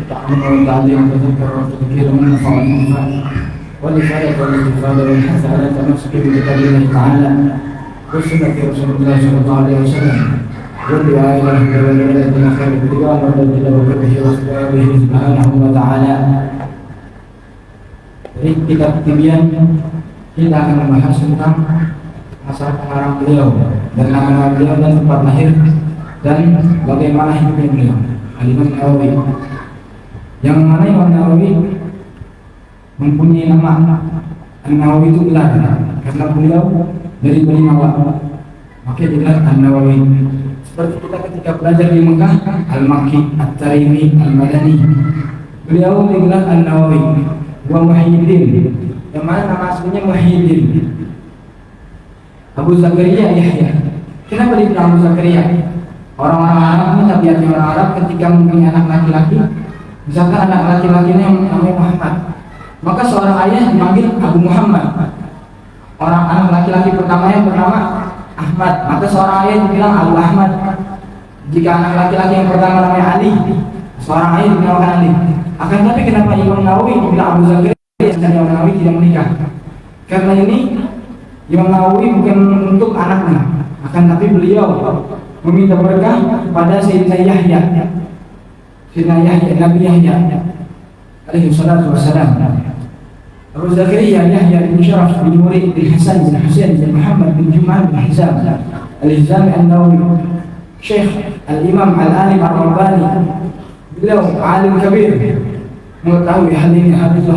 تعلم والتعليم وتذكر وتذكير من نفع المنفع والإفادة والاستفادة والحث على تمسك بكتاب الله تعالى وسنة رسول الله صلى الله عليه وسلم والدعاء إلى الهدى والهداية إلى خير الاتباع والرد وكفه واختياره سبحانه وتعالى. Dari kitab Tibyan kita akan membahas tentang masalah pengarang beliau dan nama beliau dan tempat lahir dan bagaimana hidupnya beliau, Al-Imam Nawawi. Yang mana Imam Nawawi mempunyai nama An-Nawawi itu gelar karena beliau dari Bani Nawa, maka digelar An-Nawawi. Seperti kita ketika belajar di Mekah, Al-Makki, At-Tarimi, Al-Madani, beliau digelar An-Nawawi. Wa Muhyiddin, yang mana nama aslinya Muhyiddin. Abu Zakaria Yahya. Kenapa dibilang Abu Zakaria? Orang-orang Arab ini, tabiatnya orang Arab ketika mempunyai anak laki-laki, misalkan anak laki-lakinya yang namanya Muhammad, maka seorang ayah dipanggil Abu Muhammad. Orang anak laki-laki pertamanya bernama Ahmad, maka seorang ayah dibilang Abu Ahmad. Jika anak laki-laki yang pertama namanya Ali, seorang ayah dinamakan Ali. Akan tapi kenapa Imam Nawawi dibilang Abu Zakaria dan Imam Nawawi tidak menikah? Karena ini Imam Nawawi bukan untuk anaknya, akan tapi beliau meminta berkah kepada Sayyidina Yahya, Sayyidina Yahya, Nabi Yahya alaihi salatu wassalam. Abu Zakaria Yahya bin Syaraf bin Murid bin Hasan bin Husain bin Muhammad bin Jum'ah bin Hizam Al-Hizami An-Nawawi, Syekh Al-Imam Al-Alim Ar-Rabbani. Beliau alim kabir, mengetahui hal ini, hal itu,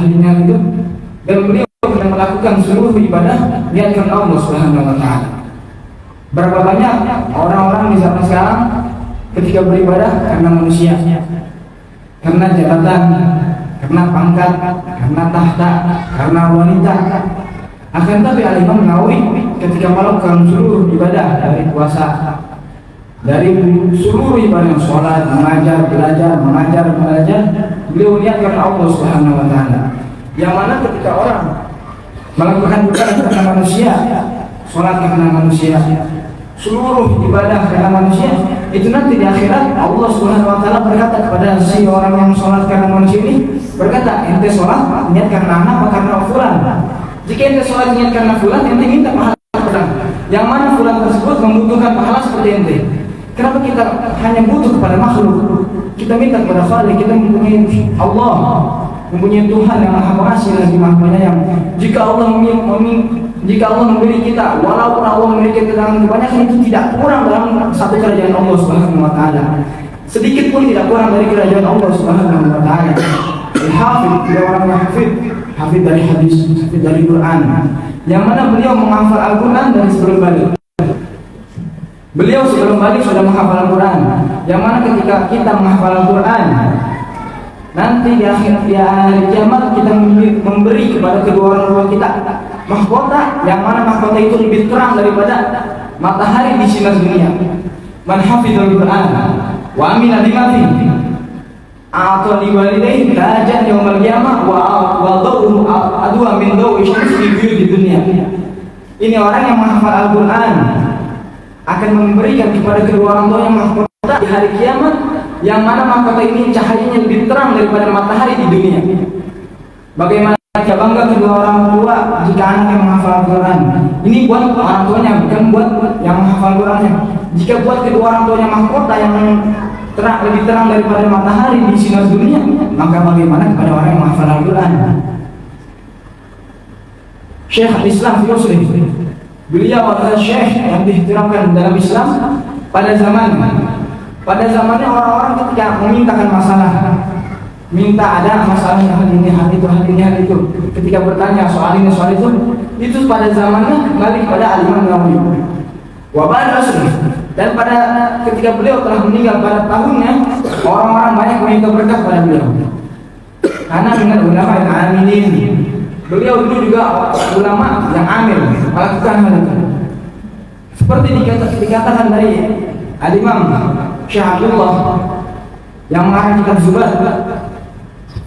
dan beliau akan melakukan seluruh ibadah niatkan Allah Subhanahu wa taala. Berapa banyak orang-orang di zaman sekarang ketika beribadah karena manusia, karena jabatan, karena pangkat, karena tahta, karena wanita. Akan tapi Al-Imam Nawawi ketika melakukan seluruh ibadah dari puasa, dari seluruh ibadah, sholat, mengajar, belajar, beliau niatkan Allah Subhanahu wa taala. Yang mana ketika orang melakukan ibadah karena manusia, sholat karena manusia, seluruh ibadah karena manusia, itu nanti di akhirat Allah Subhanahu wa taala berkata kepada si orang yang sholat karena manusia ini, berkata, ente sholat niat karena anak apa karena fulan? Jika ente sholat niat karena fulan, ente minta pahala fulan. Yang mana fulan tersebut membutuhkan pahala seperti ente. Kenapa kita hanya butuh kepada makhluk? Kita minta kepada Khalik, kita mempunyai Allah, mempunyai Tuhan yang Maha Pengasih lagi Maha Penyayang. Jika Allah memberi kita, walaupun Allah memberi kita dengan kebanyakan, itu tidak kurang dalam satu kerajaan Allah Subhanahu wa taala. Sedikit pun tidak kurang dari kerajaan Allah Subhanahu wa taala. Al-Hafidh, beliau orang yang hafidh dari hadis, hafidh dari Quran. Yang mana beliau menghafal Al-Quran dari sebelum balik. Beliau sebelum balik sudah menghafal Al-Quran. Yang mana ketika kita menghafal Al-Quran, nanti di akhir hari kiamat kita memberi kepada kedua orang tua kita mahkota, yang mana mahkota itu lebih terang daripada matahari di sinar dunia. Man hafizul Quran wa amila bima fihi a'ta li walidayhi tajan yaumil qiyamah wa dawuhu adwa min dawi syamsi fi buyutid dunya. Ini orang yang menghafal Al-Quran akan memberikan kepada kedua orang tuanya mahkota di hari kiamat, yang mana mahkota ini cahayanya lebih terang daripada matahari di dunia. Bagaimana kita bangga kedua orang tua jika anak yang menghafal Al-Quran. Ini buat orang tuanya, bukan buat yang menghafal Al-Qurannya. Jika buat kedua orang tuanya mahkota yang terang, lebih terang daripada matahari di sinar dunia, maka bagaimana kepada orang yang menghafal Al-Quran? Syekh Al-Islam Filosofi, beliau adalah syekh yang diihtiramkan dalam Islam pada zamannya orang-orang ketika memintakan masalah, minta ada masalah hal ini, hal itu, ketika bertanya soal ini, soal itu pada zamannya balik pada Al-Imam Nawawi. Wabah Rasul, dan pada ketika beliau telah meninggal pada tahunnya, orang-orang banyak meminta berkah pada beliau. Karena dengan ulama yang amilin, beliau dulu juga ulama yang amil melakukan hal itu. Seperti dikatakan dari Al-Imam Syahadullah yang mengarang kitab Zubat,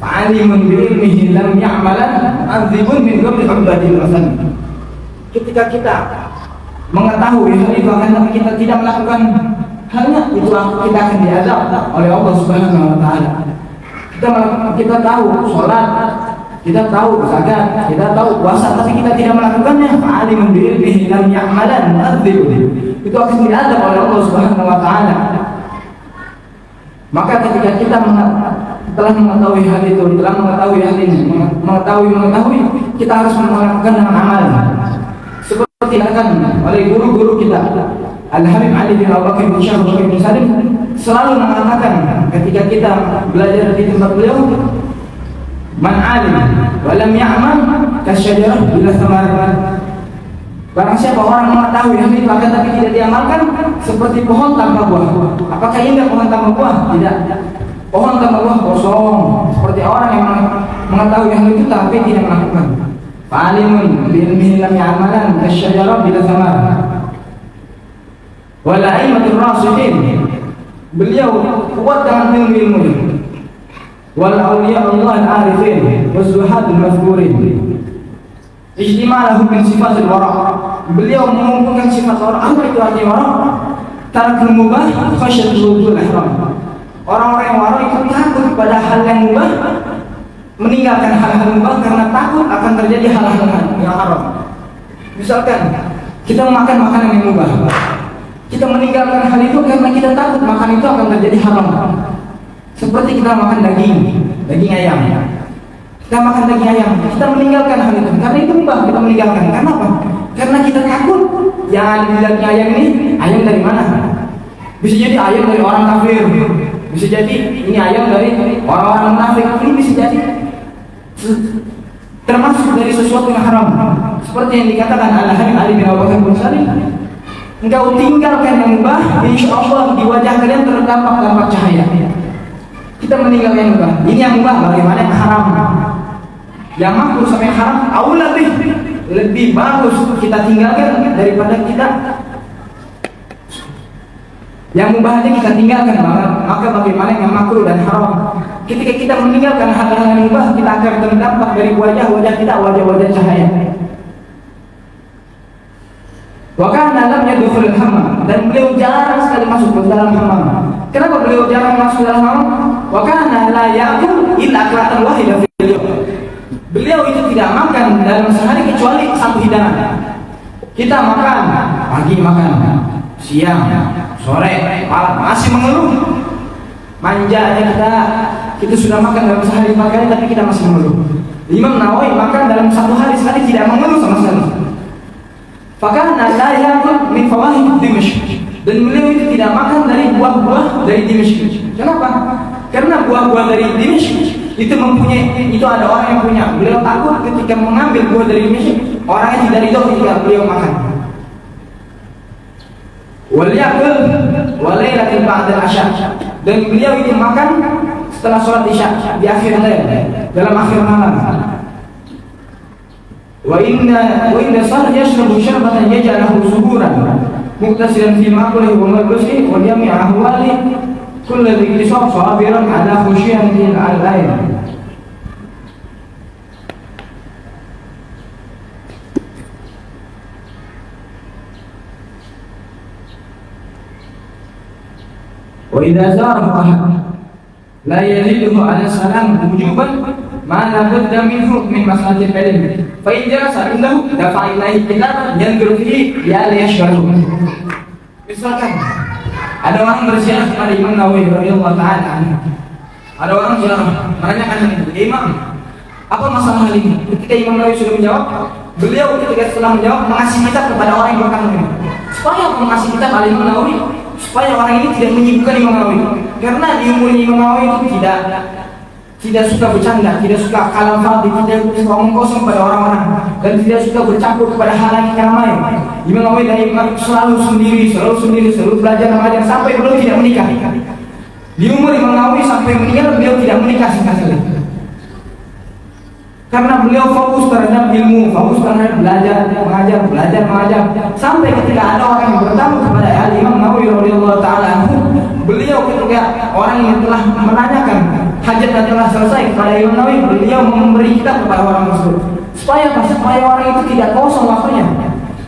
fa'alimun bi'ilmihi lam ya'malan azibun min qabli ubadil asal. Ketika kita mengetahui hal itu, akan tapi kita tidak melakukan halnya, itu kita akan diazab oleh Allah Subhanahu wa taala. Kita tahu sholat, kita tahu zakat, kita tahu puasa, tapi kita tidak melakukannya. Alimun bihi lam ya'malan itu akan diadab oleh Allah Subhanahu wa taala. Maka ketika kita telah mengetahui hal itu, telah mengetahui hal ini, mengetahui, kita harus melakukan dengan amal. Seperti dilakukan oleh guru-guru kita, Al-Habib Ali bin Abu Bakar bin Syekh bin Salim selalu mengatakan ketika kita belajar di tempat beliau, man alim wa lam ya'mal kasyajarah bila thamar. Barang siapa orang mengetahui hal itu akan tapi tidak diamalkan, seperti pohon tanpa buah. Apakah indah pohon tanpa buah? Tidak. Pohon tanpa buah kosong. Seperti orang yang mengetahui hal itu tapi tidak melakukan. Fa'alimun bi'ilmihi lam ya'malan kasyajarah bila thamar. Wal a'immatur rasikhin, beliau kuat dengan ilmu-ilmunya. Wal awliya Allah al-arifin waz zuhadul mazkurin ijtima'ahum min sifatil wara'. Beliau mengumpulkan sifat wara'. Apa itu artinya wara'? Tarakul mubah khasyatul wujul ihram. Orang-orang yang wara' itu takut pada hal yang mubah, meninggalkan hal-hal mubah karena takut akan terjadi hal-hal yang haram. Misalkan kita memakan makanan yang mubah, kita meninggalkan hal itu karena kita takut makan itu akan terjadi haram. Seperti kita makan daging ayam. Kita makan daging ayam, kita meninggalkan hal itu karena itu mubah, kita meninggalkan. Karena apa? Karena kita takut yang ada di daging ayam ini ayam dari mana? Bisa jadi ayam dari orang kafir, bisa jadi ini ayam dari orang-orang munafik. Ini bisa jadi termasuk dari sesuatu yang haram. Seperti yang dikatakan Al-Habib Ali bin Abu Bakar bin Salim, engkau tinggalkan yang mubah, insya Allah di wajah kalian terdapat cahaya. Kita meninggalkan yang mubah. Ini yang mubah, bagaimana yang haram? Yang makruh sampai haram, aula lebih bagus kita tinggalkan daripada kita yang mubahnya kita tinggalkan. Maka bagaimana yang makruh dan haram? Ketika kita meninggalkan hal-hal yang mubah, kita akan terdampak dari wajah-wajah kita, wajah-wajah cahaya. Wa kana lam yadkhul al-hammam, dan beliau jarang sekali masuk ke dalam hammam. Kenapa beliau jarang masuk ke dalam hammam? Wa kana la ya'kul illa aklatan wahidah fil yawm. Beliau itu tidak makan dalam sehari kecuali satu hidangan. Kita makan pagi, makan siang, sore, malam, masih mengeluh. Manjanya kita sudah makan dalam sehari 4 kali tapi kita masih mengeluh. Imam Nawawi makan dalam satu hari sekali tidak mengeluh sama sekali. Fakana la ya'kul min fawahid Dimashq, dan beliau itu tidak makan dari buah-buah dari Dimashq. Kenapa? Karena buah-buah dari Dimashq itu ada orang yang punya. Beliau takut ketika mengambil buah dari Dimashq, orangnya tidak ridho ketika beliau makan. Wal ya'kul walailatin ba'da al-'asha, dan beliau itu makan setelah sholat isya di akhir lail, dalam akhir malam. Wa inna sar yashrabu syarbatan yaj'alahu suburan muktasilan fi ma'kulihi wa malbasihi wa jami' ahwali kullu dhikri sabiran ala khusyatin al-ayn. Wa idza zarahu ahad la yaziduhu ala salam wujuban ma la budda minhu min maslahatil ilm fa in jalasa indahu dafa'a ilaihi kitaban yanzuru fihi ya la yashbahu. Misalkan ada orang berziarah kepada Imam Nawawi radhiyallahu ta'ala, ada orang ziarah menanyakan itu, Imam, apa masalah hal ini? Ketika Imam Nawawi sudah menjawab, beliau ketika setelah menjawab mengasih kitab kepada orang yang berkandung. Supaya mengasih kitab oleh Imam Nawawi, supaya orang ini tidak menyibukkan Imam Nawawi. Karena di umurnya Imam Nawawi itu tidak suka bercanda, tidak suka kalam fadhi, tidak suka omong kosong pada orang-orang, dan tidak suka bercampur kepada hal yang ramai. Imam Nawawi dari selalu sendiri, selalu belajar mengajar sampai beliau tidak menikah. Di umur Imam Nawawi sampai meninggal beliau tidak menikah sama sekali. Karena beliau fokus terhadap ilmu, fokus terhadap belajar mengajar, sampai ketika ada orang yang bertamu kepada Imam Nawawi radhiyallahu ta'ala, beliau ketika orang yang telah menanyakan hajat dan telah selesai kepada Imam Nawawi, beliau memberi kitab kepada orang tersebut. Supaya orang itu tidak kosong waktunya.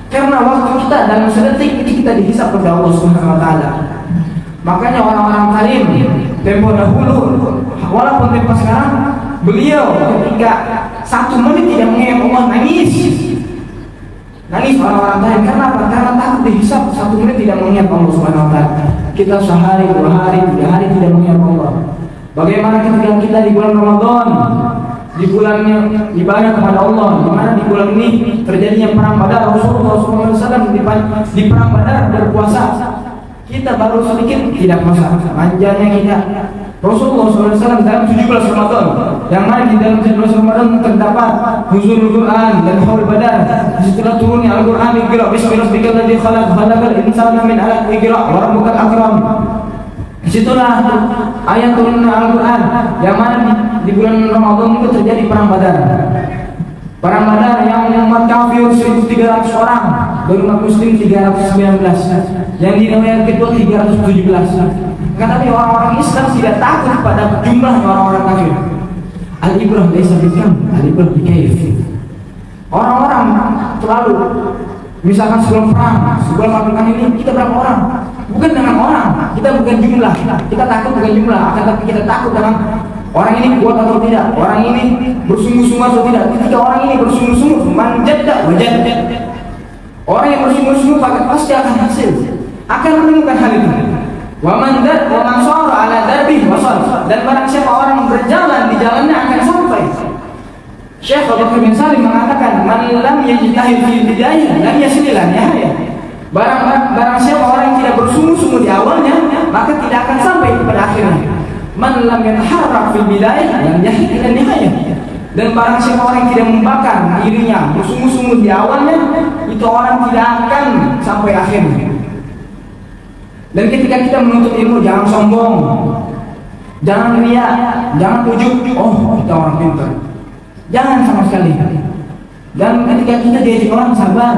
Karena waktu kita dalam sedetik itu kita dihisab kepada Allah Subhanahu wa taala. Makanya orang-orang karim tempo dahulu Walaupun tempo sekarang, beliau ketika 1 menit tidak mengingat Allah nangis. Nangis orang-orang lain. Karena apa? Karena takut dihisab 1 menit tidak mengingat Allah Subhanahu wa taala. Kita sehari, 2 hari, 3 hari tidak mengingat Allah. Bagaimana ketika kita di bulan Ramadan, di bulannya ibadah kepada Allah, di mana di bulan ini terjadinya perang Badar, Rasulullah SAW di perang Badar berpuasa. Kita baru sedikit tidak puasa, manjanya kita. Rasulullah SAW dalam 17 Ramadan, yang mana di dalam 17 Ramadan terdapat nuzulul Quran dan haul Badar. Disitulah turunnya Al-Quran, Iqra bismi rabbikal ladzi khalaq, khalaqal insana min 'alaq, Iqra wa rabbukal akram. Disitulah ayat turunnya Al-Quran, yang mana di bulan Ramadan itu terjadi perang Badar. Perang Badar yang umat kafir 1.300 orang, dan umat muslim 319, yang di riwayat kedua 317. Tetapi orang-orang Islam tidak takut pada jumlah orang-orang kafir. Al-ibrah laisa bikam, al-ibrah bikaif. Orang-orang selalu, misalkan sebelum perang, sebelum melakukan ini, kita berapa orang? Bukan dengan orang, kita bukan jumlah. Kita takut bukan jumlah, akan tapi kita takut dengan orang ini kuat atau tidak, orang ini bersungguh-sungguh atau tidak. Ketika orang ini bersungguh-sungguh, manjadda wajad. Orang yang bersungguh-sungguh pasti akan hasil, akan menemukan hal itu. Wa man shara ala darbi wasal, dan barang siapa orang berjalan di jalannya akan sampai. Syekh Abu Bakar bin Salim mengatakan, man lam yajtahid fil bidayah lam yasil ila nihayah. Barang siapa orang yang tidak bersungguh-sungguh di awalnya, maka tidak akan sampai pada akhirnya. Man lam yataharrak fil bidayah lam yahid ila nihayah. Dan barang siapa orang yang tidak membakar dirinya bersungguh-sungguh di awalnya, itu orang tidak akan sampai akhirnya. Dan ketika kita menuntut ilmu, jangan sombong, jangan riya, jangan ujub. Oh, kita orang pintar. Jangan sama sekali. Dan ketika kita diajak orang sabar.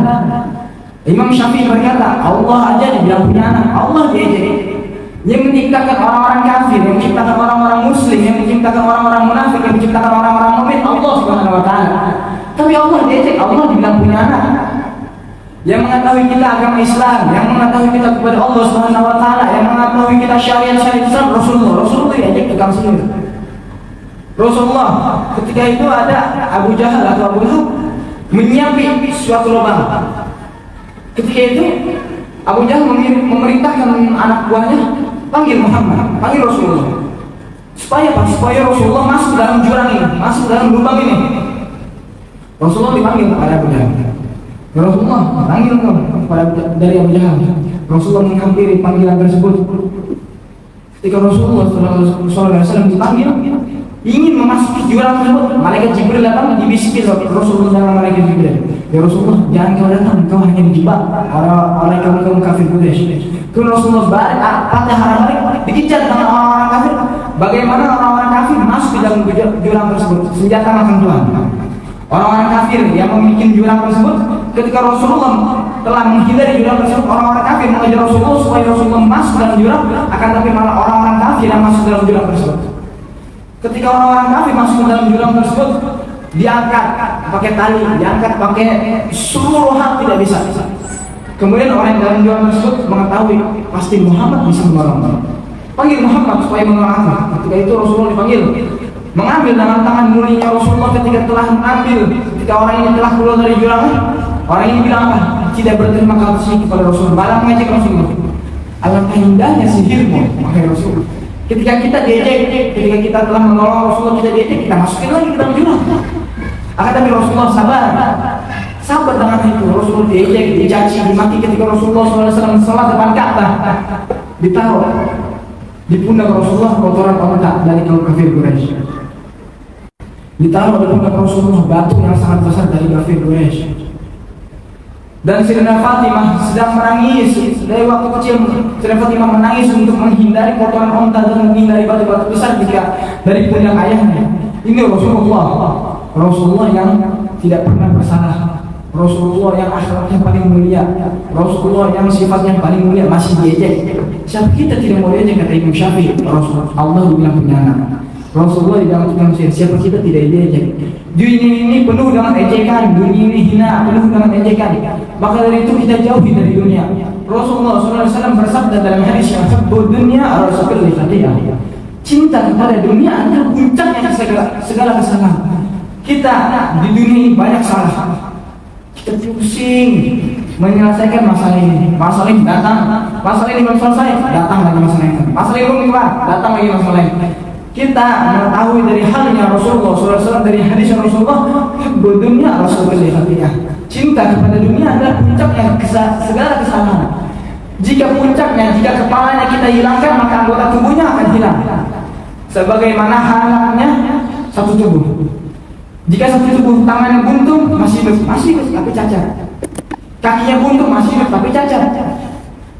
Imam Syafi'i berkata, Allah aja dibilang punya anak, Allah diajak. Yang menciptakan orang-orang kafir, yang menciptakan orang-orang muslim, yang menciptakan orang-orang munafik, yang menciptakan orang-orang mukmin, Allah Subhanahu wa taala. Tapi Allah diajak, Allah dibilang punya anak. Yang mengetahui kita agama Islam, yang mengetahui kita kepada Allah Subhanahu wa taala, yang mengetahui kita syariat-syariat Islam, Rasulullah diajak ke kamu sendiri. Rasulullah ketika itu ada Abu Jahal atau Abu Lahab menyiapkan suatu lubang. Ketika itu Abu Jahal memerintahkan anak buahnya, panggil Muhammad, panggil Rasulullah. Supaya apa? Supaya Rasulullah masuk dalam jurang ini, masuk dalam lubang ini. Rasulullah dipanggil kepada Abu Jahal. Rasulullah panggil dari Abu Jahal. Rasulullah menghampiri panggilan tersebut. Ketika Rasulullah SAW dipanggil, ingin memasuki jurang tersebut, malaikat Jibril datang dibisiki Rasulullah dengan malaikat Jibril. Ya Rasulullah, jangan kau datang, kau hanya dijebak oleh kaum kafir Quraisy. Kemudian Rasulullah balik, patah haram balik, dikejar dengan orang-orang kafir. Bagaimana orang-orang kafir masuk di dalam jurang tersebut? Senjata makan Tuhan. Orang-orang kafir yang memiliki jurang tersebut, ketika Rasulullah telah menghindari jurang tersebut, orang-orang kafir mengejar Rasulullah supaya Rasulullah masuk dalam jurang, akan tapi malah orang-orang kafir yang masuk dalam jurang tersebut. Ketika orang-orang kafir masuk ke dalam jurang tersebut, diangkat pakai tali, diangkat pakai seluruh hal, tidak bisa. Kemudian orang yang dalam jurang tersebut mengetahui pasti Muhammad bisa menolong. Panggil Muhammad supaya menolong. Ketika itu Rasulullah dipanggil, mengambil dengan tangan mulianya Rasulullah. Ketika telah mengambil, ketika orang ini telah keluar dari jurang, orang ini bilang apa? Tidak berterima kasih kepada Rasulullah, malah mengejek Rasulullah. Alangkah indahnya sihirmu, wahai Rasul. Ketika kita diejek, ketika kita telah menolong Rasulullah, kita diejek, kita masukin lagi ke dalam jurang. Akan tapi Rasulullah sabar dengan itu. Rasulullah diejek, dicaci, dimaki. Ketika Rasulullah SAW salat depan Ka'bah, ditaruh di pundak Rasulullah kotoran onta dari kaum kafir Quraisy. Ditaruh di pundak Rasulullah batu yang sangat besar dari kafir Quraisy. Dan Sayyidah Fatimah sedang menangis dari waktu kecil. Sayyidah Fatimah menangis untuk menghindari kotoran onta dan menghindari batu-batu besar dari pundak ayahnya. Ini Rasulullah yang tidak pernah bersalah, Rasulullah yang akhlaknya paling mulia, Rasulullah yang sifatnya paling mulia, masih diejek. Siapa kita tidak mau diejek? Kata Imam Syafi'i, Allah dibilang punya anak, Rasulullah dibilang manusia. Siapa kita tidak diejek? Dunia ini penuh dengan ejekan, dunia ini hina, penuh dengan ejekan. Maka dari itu kita jauhi dari dunia. Rasulullah SAW bersabda dalam hadis yang sebut dunia Rasulullah. Cinta kepada dunia adalah puncaknya segala kesalahan. Kita di dunia ini banyak salah. Kita pusing menyelesaikan masalah ini. Masalah ini datang, masalah ini belum selesai, datang lagi masalah ini. Masalah ini belum kelar, datang lagi masalah ini. Kita mengetahui dari halnya Rasulullah SAW, dari hadis Rasulullah, dunia Rasulullah, cinta kepada dunia adalah puncaknya segala kesalahan. Jika puncaknya, jika kepalanya kita hilangkan, maka anggota tubuhnya akan hilang. Sebagaimana halnya satu tubuh. Jika satu tubuh, tangannya buntung masih hidup tapi cacat. Kakinya buntung masih hidup tapi cacat.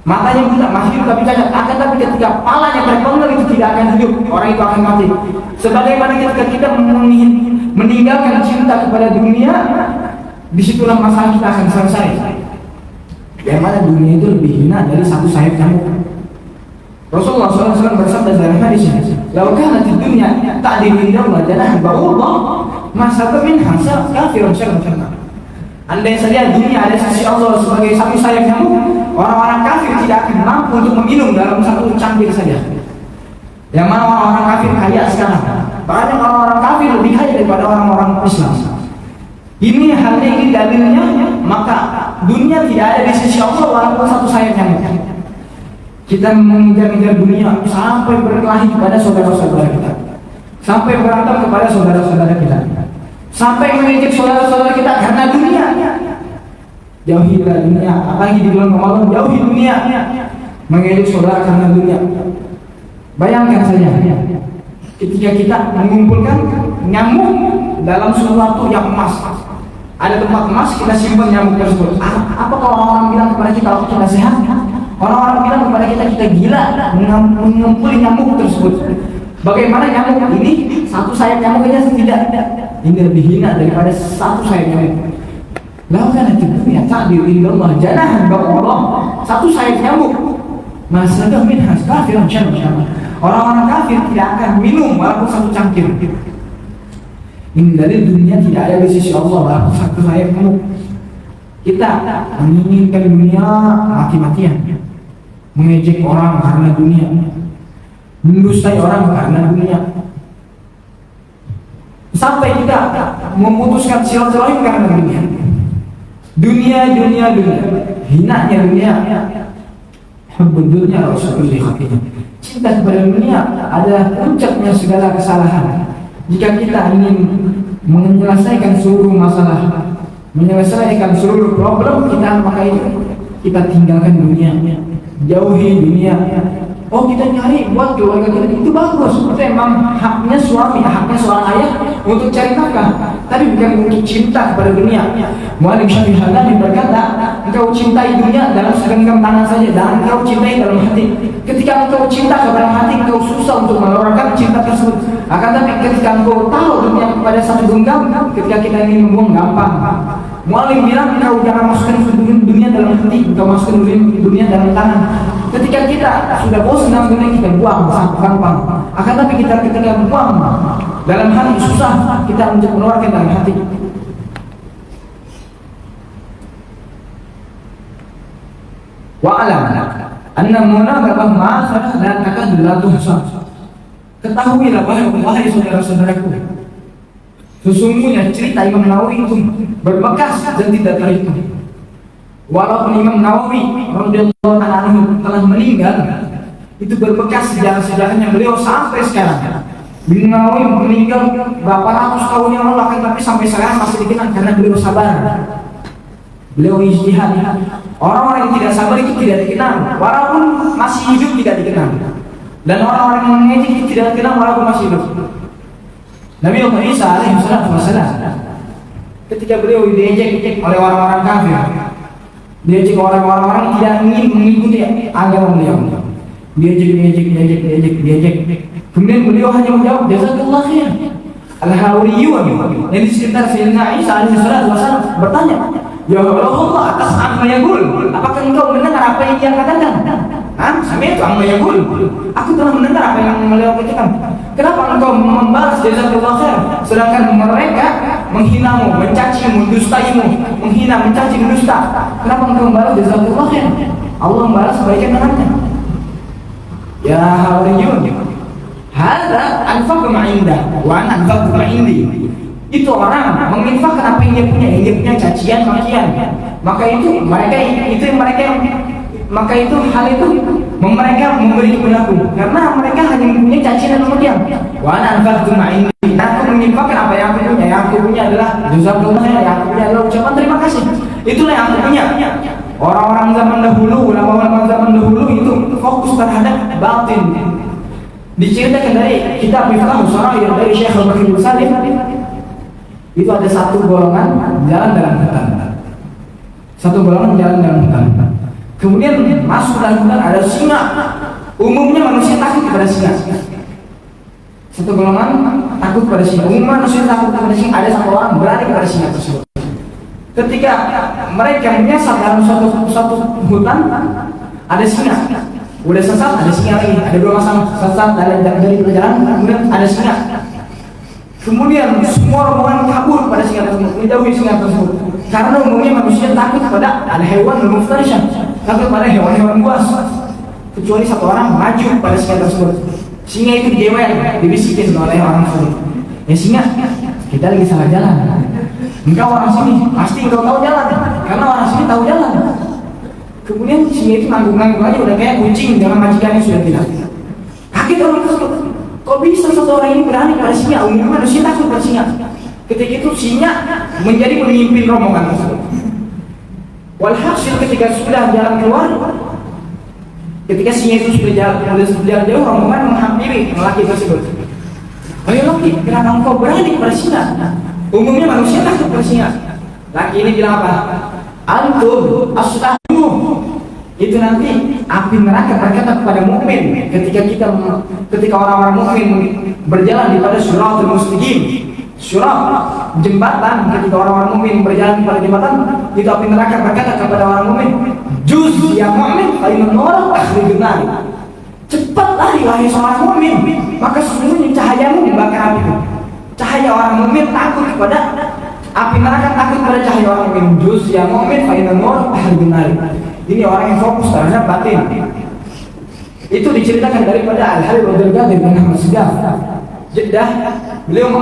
Matanya buntung masih hidup tapi cacat. Akan tapi ketika kepalanya terpenggal itu tidak akan hidup, orang itu akan mati. Sebagaimana ketika kita meninggalkan cinta kepada dunia, disitulah masalah kita akan selesai. Yang mana dunia itu lebih hina dari satu sayap nyamuk. Rasulullah SAW bersabda dalam hadisnya, "Lau kanat dunya ta'dilu inda Allah janaha ba'udah, ma saba minha kafirun syarran." Andai saja dunia ada sisi Allah sebagai satu sayap nyamuk, orang-orang kafir tidak akan mampu untuk meminum dalam satu cangkir saja. Yang mana orang-orang kafir kaya sekarang, banyak orang-orang kafir lebih kaya daripada orang-orang Islam. Ini halnya, ini dalilnya, maka dunia tidak ada di sisi Allah walaupun satu sayap nyamuk. Kita mengejar-ngejar dunia sampai berkelahi kepada saudara-saudara kita, sampai berantem kepada saudara-saudara kita, sampai mengejek saudara-saudara kita karena dunia. Jauhilah dunia, apalagi di bulan Ramadan, jauhi dunia. Mengejek saudara karena dunia. Bayangkan saja, ketika kita mengumpulkan nyamuk dalam sesuatu yang emas, ada tempat emas, kita simpan nyamuk tersebut. Apakah orang-orang bilang kepada kita waktu kita sehat? Orang-orang bilang kepada kita gila mengumpuli nyamuk tersebut. Bagaimana nyamuk ini? Satu sayap nyamuk aja tidak. Ini lebih hina daripada satu sayap nyamuk. Lau kana dunya ta'dilu inda Allah janahan ba'udah, satu sayap nyamuk. Masaka minha kafirun syarran. Orang-orang kafir tidak akan minum walaupun satu cangkir. Ini dari dunia tidak ada di sisi Allah walaupun satu sayap nyamuk. Kita menginginkan dunia mati-matian, mengejek orang karena dunia, mendustai orang karena dunia, sampai kita memutuskan silaturahim karena dunia. Dunia, hinanya dunia. Hubbud dunya Rasulullah. Cinta kepada dunia adalah puncaknya segala kesalahan. Jika kita ingin menyelesaikan seluruh masalah, menyelesaikan seluruh problem kita, maka itu kita tinggalkan dunia, jauhi dunia. Oh, kita nyari buat keluarga kita, itu bagus, itu emang haknya suami, haknya seorang ayah untuk cari nafkah, tapi bukan untuk cinta kepada dunia. Mu'alim Syafi'i Haddadi berkata, engkau cintai dunia dalam segenggam tangan saja, dan engkau cintai dalam hati. Ketika engkau cinta kepada hati, engkau susah untuk mengeluarkan cinta tersebut. Akan tapi ketika engkau tahu dunia kepada satu genggam, ketika kita ingin membuang gampang. Mu'alim bilang, engkau jangan masukkan dunia dalam hati, engkau masukkan dunia dalam tangan. Ketika kita sudah bosan dalam dunia, kita buang gampang. Akan tapi kita ketika buang dalam hati, susah kita untuk mengeluarkan dalam hati. Wa'alam anna munagabah ma'asalah la takadu la tuhsa. Ketahuilah wahai saudara-saudaraku, sesungguhnya cerita Imam Nawawi itu berbekas dan tidak terhitung. Walaupun Imam Nawawi radhiyallahu anhu telah meninggal, itu berbekas sejarah-sejarahnya beliau sampai sekarang. Imam Nawawi meninggal berapa ratus tahun yang lalu, akan tapi sampai sekarang masih dikenal karena beliau sabar. Beliau ijtihad. Orang-orang yang tidak sabar itu tidak dikenal, walaupun masih hidup tidak dikenal. Dan orang-orang yang mengejek itu tidak dikenal walaupun masih hidup. Nabi Allah Isa alaihi wasallam, ketika beliau diejek oleh orang-orang kafir, diejek orang-orang yang tidak ingin mengikuti agama beliau, diejek. Kemudian beliau hanya menjawab, jazakallah khair. Al-Hawariyun yang di sekitar Sayyidina Isa alaihi wasallam bertanya, ya Allah, atas amma yaqul, apakah engkau mendengar apa yang dia katakan? Sami'tu amma yaqul, aku telah mendengar apa yang beliau katakan. Kenapa engkau membalas jazakallah khair, sedangkan mereka menghinamu, mencacimu, mendustaimu, menghina, mencaci, mendusta? Kenapa engkau membalas jazakallah khair? Allah membalas kebaikan dengannya. Ya Hawariyun, Hada anfaqu ma inda wa ana anfaqu ma indi. Itu orang menginfakkan apa yang dia punya, cacian, makian. Maka itu mereka hal itu mereka memberi kepadaku karena mereka hanya mempunyai cacian dan makian. Wa ana anfaqu ma indi. Aku menginfakkan apa yang aku punya. Yang aku punya adalah jazakallahu khairan, yang aku punya adalah ucapan terima kasih. Itulah yang aku punya. Orang-orang zaman dahulu, ulama-ulama zaman dahulu itu fokus terhadap batin. Diceritakan dari kitab Miftahus Sharair dari Syekh Al-Bakir Salim, itu ada satu golongan jalan dalam hutan. Satu golongan jalan dalam hutan. Kemudian masuk dalam hutan ada singa. Umumnya manusia takut kepada singa. Satu golongan takut kepada singa. Umumnya manusia takut kepada singa. Ada satu orang berani kepada singa tersebut. Ketika mereka menyasar dalam suatu hutan, ada singa. Udah sesat, ada singa lagi. Ada dua pasang sesat dari perjalanan, kemudian ada singa. Kemudian semua rombongan kabur pada singa tersebut, menjauhi singa tersebut. Karena umumnya manusia takut pada ada hewan muftarishah, takut pada hewan-hewan buas. Kecuali satu orang maju pada singa tersebut. Singa itu dijewer, dibisikin oleh orang tersebut. Ya singa, kita lagi salah jalan. Engkau orang sini, pasti engkau tahu jalan, karena orang sini tahu jalan. Kemudian singa itu nanggung-nanggung aja, udah kayak kucing dengan majikannya sudah tidak. Kaget orang tersebut. Kok bisa satu orang ini berani pada singa? Umumnya manusia takut pada singa. Ketika itu singa menjadi pemimpin rombongan tersebut. Walhasil ketika sudah jalan keluar, ketika singa itu sudah jalan jauh, rombongan menghampiri lelaki tersebut. Ayo laki, kenapa engkau berani pada singa? Umumnya manusia takut pada singa. Laki ini bilang apa? Antum ashabu. Itu nanti api neraka berkata kepada mukmin ketika orang-orang mukmin berjalan di pada siratal mustaqim. Sirat jembatan, ketika orang-orang mukmin berjalan pada jembatan, itu api neraka berkata kepada orang mukmin, "Juz ya mukmin, fa inna nara takhrijun nar." Cepat lari wahai seorang mukmin, maka sesungguhnya cahayamu dibakar api. Cahaya orang mukmin takut kepada api neraka, takut pada cahaya orang mukmin. Juz ya mukmin, fa inna nara takhrijun nar. Ini orang yang fokus terhadap batin. Itu diceritakan daripada Al-Habib Abdul Qadir bin Ahmad Segaf, Jeddah. Beliau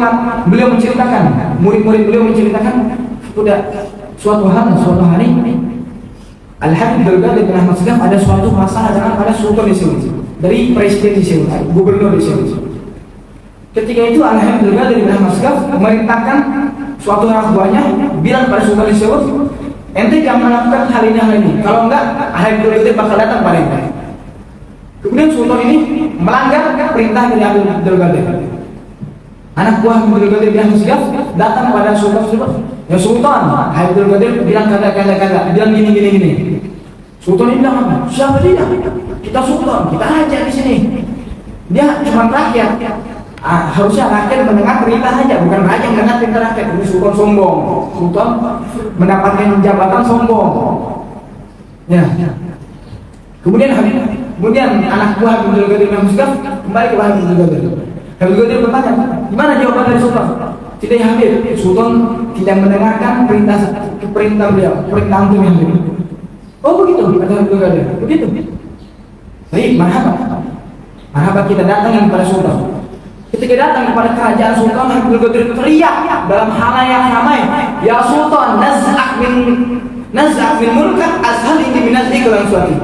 menceritakan, murid-murid beliau menceritakan, suatu hari Al-Habib Abdul Qadir bin Ahmad Segaf ada suatu masalah dengan pada sultan di Seoul, dari presiden di Seoul, gubernur di Seoul. Ketika itu Al-Habib Abdul Qadir bin Ahmad Segaf memerintahkan suatu anak buahnya bilang pada sultan di Seoul, ente jangan melakukan hal ini. Kalau enggak, Al-Habib Abdul Qadir bakal datang pada ente. Kemudian sultan ini melanggar perintah dari Abdul Qadir. Anak buah Abdul Qadir bin Ahmad Segaf datang pada sultan tersebut. Ya sultan, Abdul Qadir bilang kata, bilang gini. Sultan ini bilang apa? Siapa dia? Kita sultan, kita aja di sini. Dia cuma rakyat. Harusnya rakyat mendengar perintah saja, bukan raja mendengar perintah rakyat. Ini sultan sombong. Sultan mendapatkan jabatan sombong. Ya. Kemudian anak buah Abdul Qadir bin Ahmad Segaf kembali ke Abdul Qadir. Abdul Qadir bertanya, gimana jawaban dari sultan? Tidak ya Habib, sultan tidak mendengarkan perintah beliau, perintah antum ya Habib. Oh begitu, kata Abdul Qadir. Begitu. Baik, marhaba kita datang kepada sultan. Ketika datang kepada kerajaan sultan, Abdul Qadir teriak dalam halayak ramai, ya sultan, naz'ak min mulkat ashal ini binazika lan suati.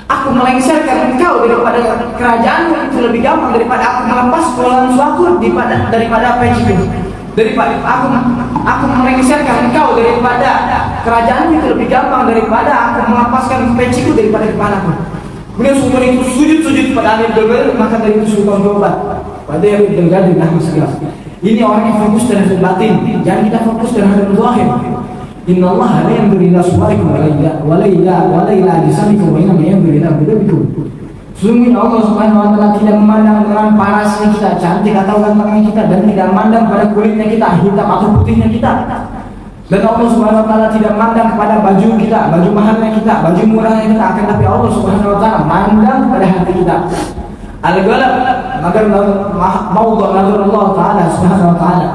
Aku melengsarkan engkau daripada kerajaanmu itu lebih gampang daripada aku melepas bulan suatu daripada peciku. Daripada aku melengsarkan engkau daripada kerajaanmu itu lebih gampang daripada aku melepaskan peciku daripada kepalaku. Kemudian sultan itu sujud kepada Abdul Qadir, maka dari itu sultan berubah pada Abdul Qadir bin Ahmad Segaf. Ini orang yang fokus terhadap batin, jangan kita fokus terhadap zahir. Inna Allah la yanzuru ila suwarikum wa la ila lisanikum wa inna yanzuru ila qulubikum. Sesungguhnya Allah Subhanahu wa taala tidak memandang dengan parasnya kita, cantik atau gantengnya kita, dan tidak memandang pada kulitnya kita, hitam atau putihnya kita. Dan Allah Subhanahu wa taala tidak memandang kepada baju kita, baju mahalnya kita, baju murahnya kita, akan tapi Allah Subhanahu wa taala memandang pada hati kita. Al-qalb agar maudhu nazar Allah taala Subhanahu wa taala.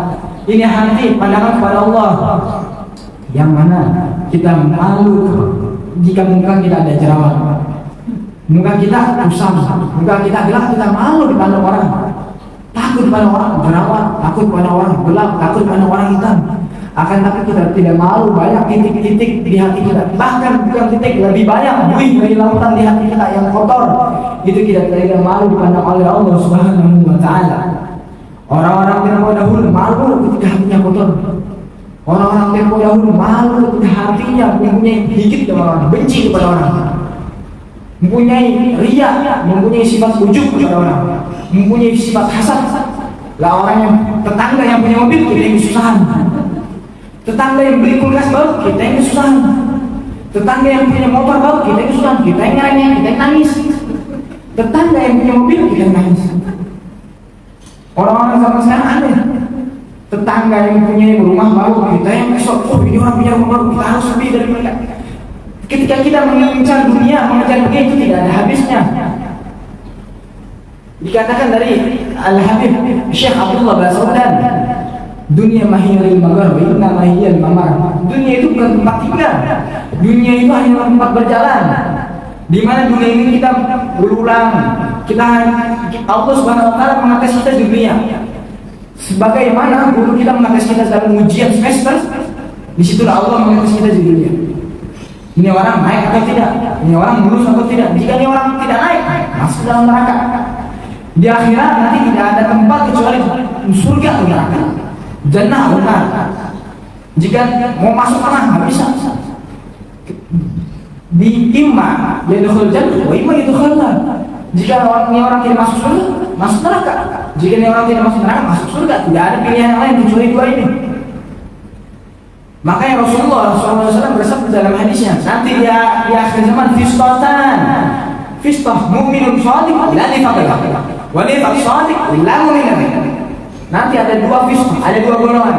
Ini hati, pandangan kepada Allah. Yang mana kita malu jika muka kita ada jerawat, muka kita kusam, muka kita gelap, kita malu dipandang orang. takut pada orang jerawat, takut pada orang gelap, takut pada orang hitam. Akan tapi kita tidak malu banyak titik-titik di hati kita. Bahkan bukan titik, lebih banyak buih dari lautan di hati kita yang kotor. Itu kita tidak malu dipandang oleh Allah Subhanahu wa Ta'ala. Orang-orang yang dahulu malu ketika hatinya kotor. Orang-orang yang dahulu malu ketika hatinya mempunyai gigit kepada orang, benci kepada orang, mempunyai riya, mempunyai sifat ujub kepada orang, mempunyai sifat hasad. Lah orang yang tetangga yang punya mobil kita yang kesusahan. Tetangga yang beli kulkas baru, kita yang kesusahan. Tetangga yang punya motor baru, kita yang kesusahan. Kita yang ngerengek, kita yang nangis. Tetangga yang punya mobil, kita yang nangis. Orang-orang zaman sekarang aneh. Tetangga yang punya rumah baru, kita yang kesok. Oh, ini orang punya rumah baru, kita harus lebih dari mereka. Ketika kita mengincar dunia, mengejar dunia itu tidak ada habisnya. Dikatakan dari Al-Habib Syekh Abdullah Basaudan, dunia mahiyal magar, inna mahiyal mamar. Dunia itu bukan tempat tinggal. Dunia itu hanya tempat berjalan. Di mana dunia ini kita berulang. Allah Subhanahu wa Ta'ala mengatas kita di dunia. Sebagaimana guru kita mengatas kita dalam ujian semester, disitulah Allah mengatas kita di dunia. Ini orang naik atau tidak? Ini orang lulus atau tidak? Jika ini orang tidak naik, masuk dalam neraka. Di akhirat nanti tidak ada tempat kecuali surga atau neraka. Jannah benar. Jika mau masuk mana nggak bisa. Di imma yadkhul jannah wa imma yadkhul nar. Jika orang tidak masuk surga, masuk neraka. Jika orang tidak masuk neraka, masuk surga. Tidak ada pilihan yang lain kecuali dua ini. Makanya Rasulullah SAW bersabda dalam hadisnya, nanti di akhir zaman fistah mu'minun shadiq la nifaq wa nifaq shadiq la mu'min. Nanti ada dua fistah, ada dua golongan.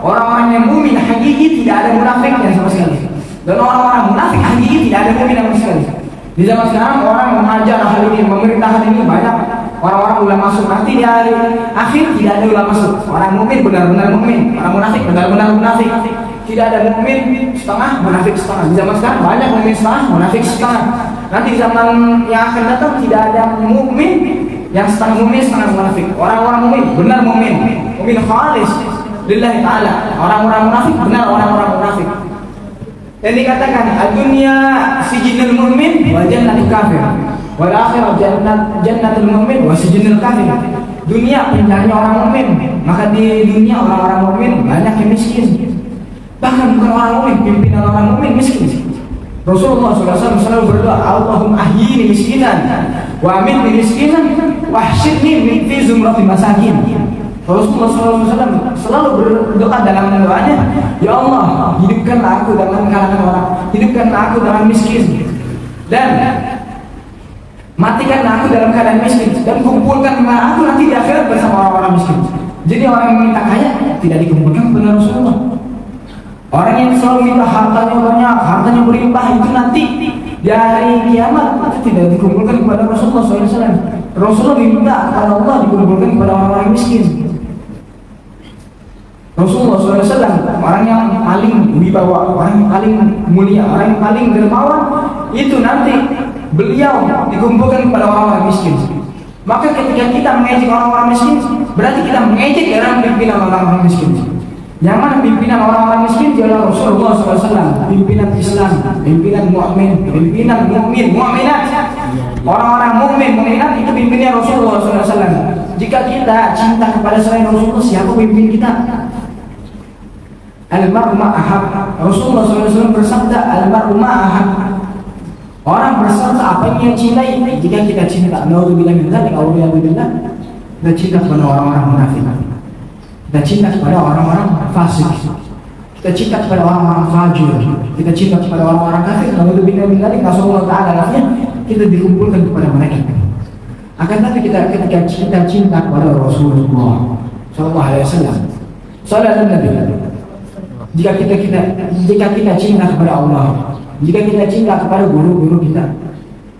Orang-orang yang mukmin hakiki tidak ada munafiknya sama sekali. Dan orang-orang munafik hakiki tidak ada mukmin sama sekali. Di zaman sekarang orang mengajar hal ini, memerintah hal ini banyak. Orang-orang ulama masuk, nanti di hari akhir tidak ada ulama masuk. Orang mukmin benar-benar mukmin, orang munafik benar-benar munafik. Tidak ada mukmin setengah, munafik setengah. Di zaman sekarang banyak mukmin setengah, munafik setengah. Nanti di zaman yang akan datang tidak ada mukmin yang setengah mukmin setengah munafik. Orang-orang mukmin benar mukmin, mukmin khalis lillahi ta'ala. Orang-orang munafik benar orang-orang munafik. Dan dikatakan dunia sijinul mukmin wa jannatul kafir, wal akhirah jannatul mukmin wa sijinul kafir. Dunia penjaranya orang mukmin, maka di dunia orang-orang mukmin banyak yang miskin. Bahkan bukan orang mukmin, pimpinan orang mukmin miskin. Rasulullah SAW selalu berdoa, Allahumma ahyini miskinan wa amitni miskinan wa ahsyirni fi zumratil masakin. Rasulullah SAW selalu berdoa dalam doanya, ya Allah, hidupkanlah aku dalam kalangan orang, hidupkanlah aku dalam miskin, dan matikanlah aku dalam keadaan miskin, dan kumpulkanlah aku nanti di akhirat bersama orang-orang miskin. Jadi orang yang minta kaya tidak dikumpulkan kepada Rasulullah. Orang yang selalu minta hartanya banyak, hartanya berlimpah, itu nanti di hari kiamat itu tidak dikumpulkan kepada Rasulullah SAW. Rasulullah minta kepada Allah dikumpulkan kepada orang-orang miskin. Rasulullah SAW orang yang paling wibawa, orang yang paling mulia, orang yang paling dermawan, itu nanti beliau dikumpulkan kepada orang-orang miskin. Maka ketika kita mengejek orang-orang miskin, berarti kita mengejek orang pimpinan orang-orang miskin. Yang mana pimpinan orang-orang miskin adalah Rasulullah SAW, pimpinan Islam, pimpinan mukmin, pimpinan mukmin, mukminat. Orang-orang mukmin, mukminat itu pimpinnya Rasulullah SAW. Jika kita cinta kepada selain Rasulullah, siapa pimpin kita? Al-mar'u ma'ahab. Rasulullah SAW bersabda, al-mar'u ma'ahab. Orang bersama apa yang cintai. Jika kita cinta, naudzubillah min dzalik, auzubillah, kita cinta kepada orang-orang munafik. Kita cinta kepada orang-orang fasik. Kita cinta kepada orang-orang fajir. Kita cinta kepada orang-orang kafir. Naudzubillah min dzalik, Rasulullah Ta'ala lafnya kita dikumpulkan kepada mereka. Akan tapi kita ketika kita cinta kepada Rasulullah Sallallahu Alaihi Wasallam, Sallallahu Nabi. Jika kita cinta kepada Allah, jika kita cinta kepada guru-guru kita,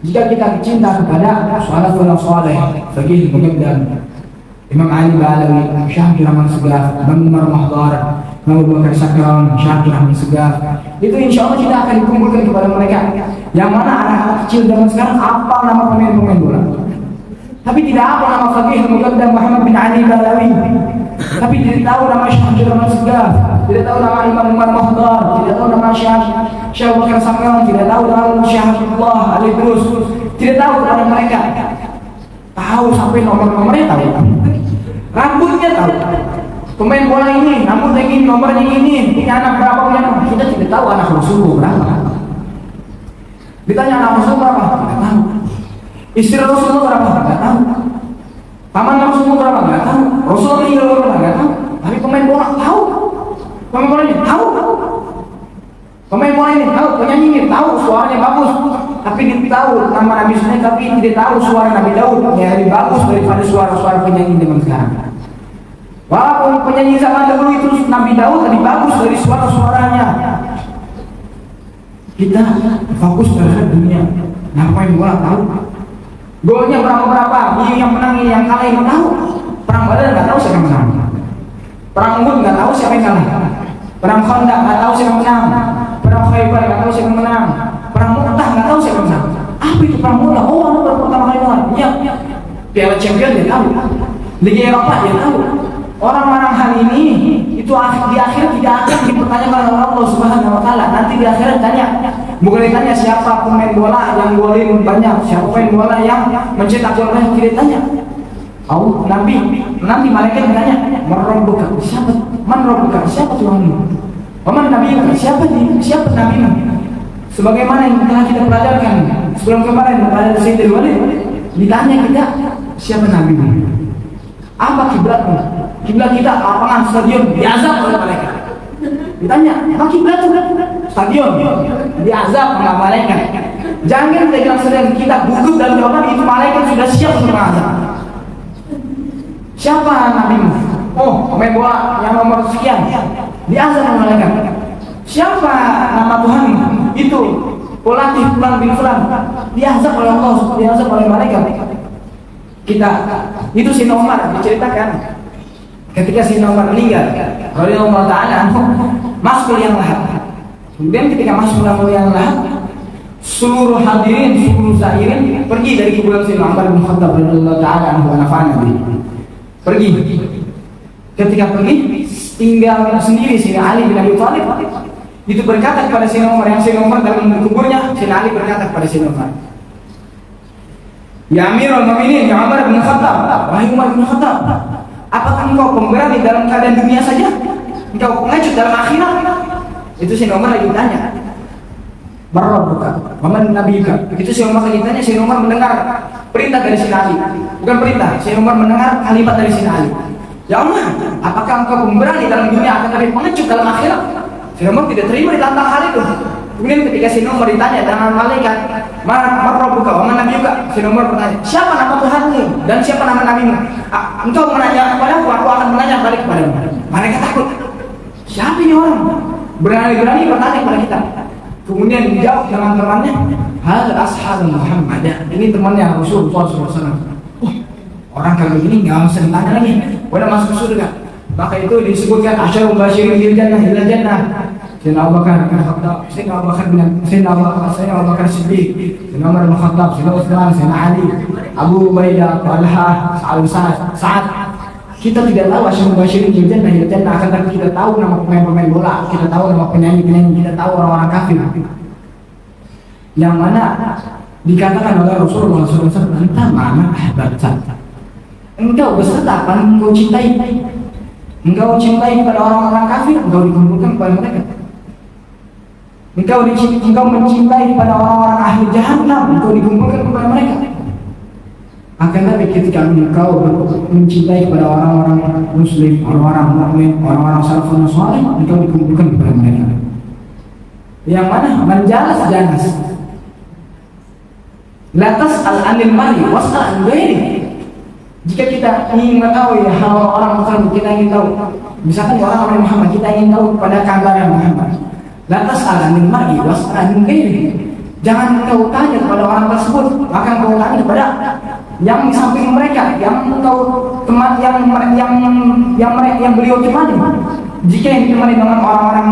jika kita cinta kepada salafun salih, Faqih Muqaddam, Imam Ali Balawi, Syekh Rahman Segaf, Imam Umar Mahdar, Imam Abu Bakar Sakran, Syekh Rahman Segaf, itu insya Allah kita akan dikumpulkan kepada mereka. Yang mana anak-anak kecil zaman sekarang apa nama pemain-pemain bola? tapi tidak apa nama Faqih Muqaddam Muhammad bin Ali Balawi, tapi tidak tahu nama Syekh Abdul Rahman Segaf, tidak tahu nama Imam Umar Muhdar, tidak tahu nama Syekh Bakar Sanggang, tidak tahu nama Syekh Abdullah Ali Drus, tidak tahu kepada mereka. Tahu sampai nomor-nomornya tahu, rambutnya tahu, pemain bola ini rambutnya ini, nomornya ini, punya anak berapa, kita tidak tahu anak Rasulullah berapa. Ditanya anak Rasulullah berapa, tidak tahu. Istri Rasulullah berapa, tidak tahu. Paman Rasulullah berapa, tidak tahu. Rasulullah meninggal berapa, tidak tahu. Tapi pemain bola tahu, pemain bola ini tahu, pemain bola ini tahu, penyanyi ini tahu, suaranya bagus. Tapi dia tahu nama Nabi Sulaiman, tapi tidak tahu suara Nabi Daud yang lebih bagus daripada suara-suara penyanyi zaman sekarang. Walaupun penyanyi zaman dahulu itu Nabi Daud lebih bagus dari suara-suaranya. Kita fokus terhadap dunia. Ngapain bola tahu? Golnya berapa? Ini yang menang, ini yang kalah, ini tahu. Perang Badar nggak tahu siapa yang menang. Perang Uhud nggak tahu siapa yang kalah. Perang Khandaq nggak tahu siapa yang menang. Perang Khaybar nggak tahu siapa yang menang. Perang Mu'tah nggak tahu siapa yang menang. Apa itu perang bola? Oh, anu baru pertama kali menang. Iya. Piala Champion dia tahu. Liga Eropa dia tahu. Orang-orang hal ini itu di akhir tidak akan dipertanyakan oleh Allah Subhanahu wa taala. Nanti di akhirat tanya, bukan ditanya siapa pemain bola yang golin banyak, siapa pemain bola yang mencetak gol banyak, tidak ditanya. Oh, nanti malaikat bertanya, "Man rabbuka?" Siapa? "Man rabbuka?" Siapa Tuhanmu? "Man nabiyuka?" Siapa nabimu? Sebagaimana yang telah kita pelajarkan sebelum kemarin pada Sayyidul Walid, ditanya kita, siapa nabimu? Apa kiblatmu? Kiblat kita lapangan stadion diazab oleh malaikat. Ditanya, apa kiblat stadion diazab oleh malaikat. Jangan kita bilang sedang kita gugup dalam jawaban itu, malaikat sudah siap untuk mengazab. Siapa nabimu? Oh, pemain bola yang nomor sekian diazab oleh malaikat. Siapa nama Tuhanmu? Itu pelatih Fulan bin Fulan diazab oleh Allah, diazab oleh malaikat. Kita itu Sayyidina Umar diceritakan ketika Sayyidina Umar meninggal radhiyallahu ta'ala anhu, masuk yang lahad. Kemudian ketika masuk yang lahad, seluruh hadirin, seluruh zairin pergi dari kuburan Sayyidina Umar bin Khattab radhiyallahu ta'ala anhu wa nafa'ana bihi. Pergi. Ketika pergi, tinggal sendiri Sayyidina Ali bin Abi Thalib. Itu berkata kepada Sayyidina Umar, yang Sayyidina Umar dalam kuburnya, Sayyidina Ali berkata kepada Sayyidina Umar, "Ya Amirul Mukminin, ya Umar bin Khattab, wahai Umar bin Khattab, apakah engkau pemberani dalam keadaan dunia saja? Engkau pengecut dalam akhirat?" Itu Sayyidina Umar lagi tanya, "Marabbuka, wa man nabiyuka?" Itu Sayyidina Umar lagi tanya. Sayyidina Umar mendengar perintah dari Sayyidina Ali. Bukan perintah, Sayyidina Umar mendengar kalimat dari Sayyidina Ali. "Ya Umar, apakah engkau pemberani dalam dunia akan tapi pengecut dalam akhirat?" Sayyidina Umar tidak terima ditantang hal itu. Kemudian ketika Sayyidina Umar ditanya dengan malaikat, "Marabbuka wa man nabiyuka?" Sayyidina Umar bertanya, "Siapa nama Tuhanmu dan siapa nama nabimu?" "Engkau menanya kepadaku, aku akan menanya balik kepadamu." Mereka takut. Siapa ini orang? Berani-berani bertanya kepada kita. Kemudian dijawab dengan temannya, "Hadzal ashabul Muhammad." Ini temannya Rasulullah SAW. Orang kalau begini nggak usah ditanya lagi, udah masuk surga. Maka itu disebutkan asyarul basyirin bil jannah ila jannah. Sayyidina Abu Bakar bin Khattab, Sayyidina Abu Bakar Siddiq, Sayyidina Umar bin Khattab, Sayyidina Utsman, Sayyidina Ali, Abu Ubaidah, Talha, Sa'ad. Kita tidak tahu asyarul basyirin bil jannah ila jannah, akan tapi kita tahu nama pemain-pemain bola, kita tahu nama penyanyi-penyanyi, kita tahu orang-orang kafir. Yang mana dikatakan oleh Rasulullah SAW, "Anta mana ahbabta." Engkau beserta apa yang engkau cintai. Engkau cintai kepada orang-orang kafir, engkau dikumpulkan kepada mereka. Engkau mencintai kepada orang-orang ahli jahannam, engkau dikumpulkan kepada mereka. Akan tapi ketika engkau mencintai kepada orang-orang muslim, orang-orang mukmin, orang-orang salafun saleh, engkau dikumpulkan kepada mereka. Yang mana menjalas janas. Latas al-anil mari wasal al-ghairi. Jika kita ingin mengetahui hal orang Muhammad, kita ingin tahu, misalkan orang Muhammad, kita ingin tahu pada gambaran Muhammad. Lantas alamin mar'i was'alun ghairi. Jangan kau tanya kepada orang tersebut, maka kau tanya kepada yang di samping mereka, yang kau teman, yang beliau temani. Jika yang ditemani dengan orang-orang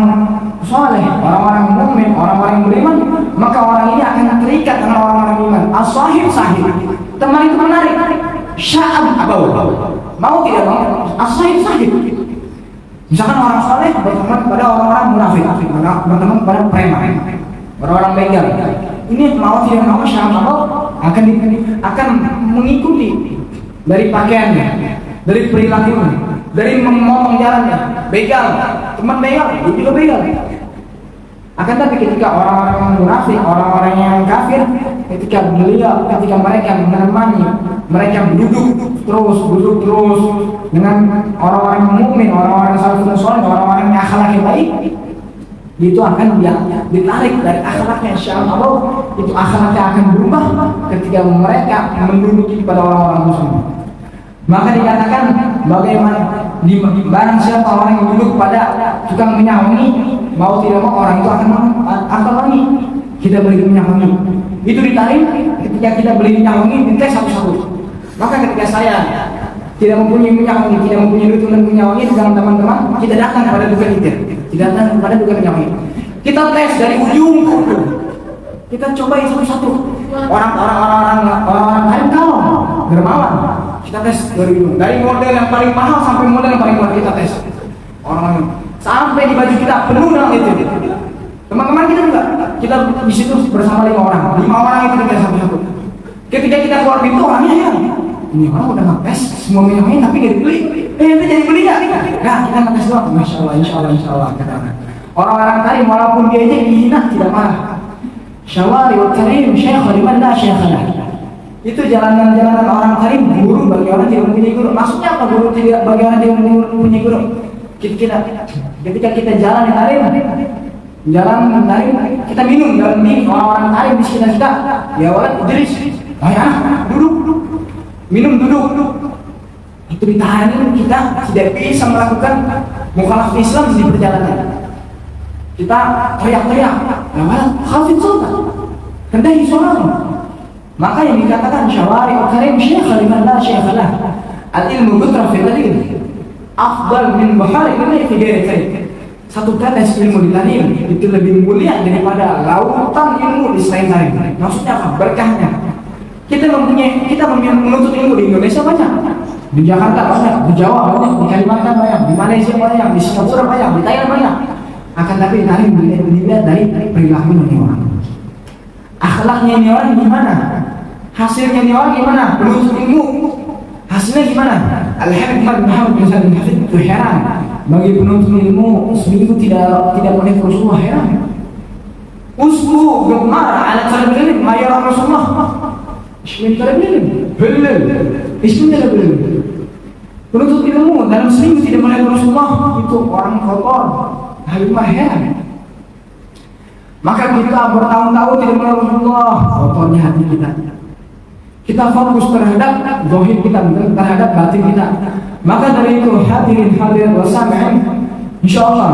soleh, orang-orang mukmin, orang-orang yang beriman, maka orang ini akan terikat dengan orang-orang iman. As-sahib sahib. Teman itu menarik. sya'ab abau. Mau tidak mau, as-sahib sahib. Misalkan orang saleh berteman pada orang-orang munafik, berteman pada preman, orang-orang begal. Ini mau tidak mau sya'ab abau akan mengikuti dari pakaiannya, dari perilakunya, dari memotong jalannya. Begal, teman begal, dia juga begal. Akan tapi ketika orang-orang munafik, orang-orang yang kafir, ketika mereka menemani, mereka duduk terus dengan orang-orang mukmin, orang-orang salafus saleh, orang-orang yang akhlaknya baik, itu akan ditarik dari akhlaknya sya'ab, itu akhlaknya akan berubah ketika mereka menduduki pada orang-orang muslim. Maka dikatakan bagaimana barang siapa orang yang duduk pada tukang minyak wangi, mau tidak mau orang itu akan wangi. Kita beli minyak wangi, itu ditarik. Ketika kita beli minyak wangi, dites satu-satu. Maka ketika saya tidak mempunyai minyak wangi, tidak mempunyai duit untuk minyak wangi dengan teman-teman, kita datang pada tukang itu, tidak datang pada tukang minyak wangi. Kita tes dari ujung ke ujung. Kita cobain satu-satu. Orang-orang lain kalau dermawan, kita tes dari model yang paling mahal sampai model yang paling murah, kita tes orang sampai di baju kita penuh dengan itu. Teman-teman kita juga, kita di situ bersama 5 orang itu kita satu-satu. Ketika kita keluar pintu, orangnya ya, ini orang udah ngetes semua minyak tapi nggak dibeli. Itu jadi beli nggak? Nah, kita ngetes doang. Masya Allah kata orang-orang tadi walaupun dia aja dihina tidak marah. Syawari wa karim syekh liman la syekhalah. Itu jalanan-jalanan orang karim, guru bagi orang yang mempunyai guru. Maksudnya apa guru tidak bagi orang yang mempunyai guru? Ketika kita jalan tarim, kita minum dalam ini orang-orang tarim di sekitar kita. Ya walad Idris, duduk, minum duduk. Itu ditahan, kita tidak bisa melakukan mukhalaf Islam di perjalanan. Kita teriak-teriak, khafid sultan, rendahi suara. Maka yang dikatakan syawari al-karim syekh liman la syekhalah. Al-ilmu butrah fil ilm afdal min bahari ilmi fi ghairi karim. Satu tetes ilmu di tarim itu lebih mulia daripada lautan ilmu di selain tarim. Maksudnya apa? Berkahnya. Kita menuntut ilmu di Indonesia banyak, di Jakarta banyak, di Jawa banyak, di Kalimantan banyak, di Malaysia banyak, di Singapura banyak, di Thailand banyak. Akan tapi tarim dilihat dari perilaku ini orang. Akhlaknya ini orang gimana? Hasilnya ini orang gimana? Penuntut ilmu hasilnya gimana? Al-Habib Muhammad bin Salim Hafid itu heran bagi penuntut ilmu seminggu tidak boleh Rasulullah, heran. Usbu gemar ala talab ilm mayar Rasulullah. Ismin talab ilm bilal. Ismin talab ilm. Penuntut ilmu dalam seminggu tidak boleh Rasulullah, itu orang kotor. Halimah heran. Maka kita bertahun-tahun tidak melihat Rasulullah, kotornya hati kita. Kita fokus terhadap zahir kita, terhadap batin kita. Maka dari itu hadirin wasami'in, insyaallah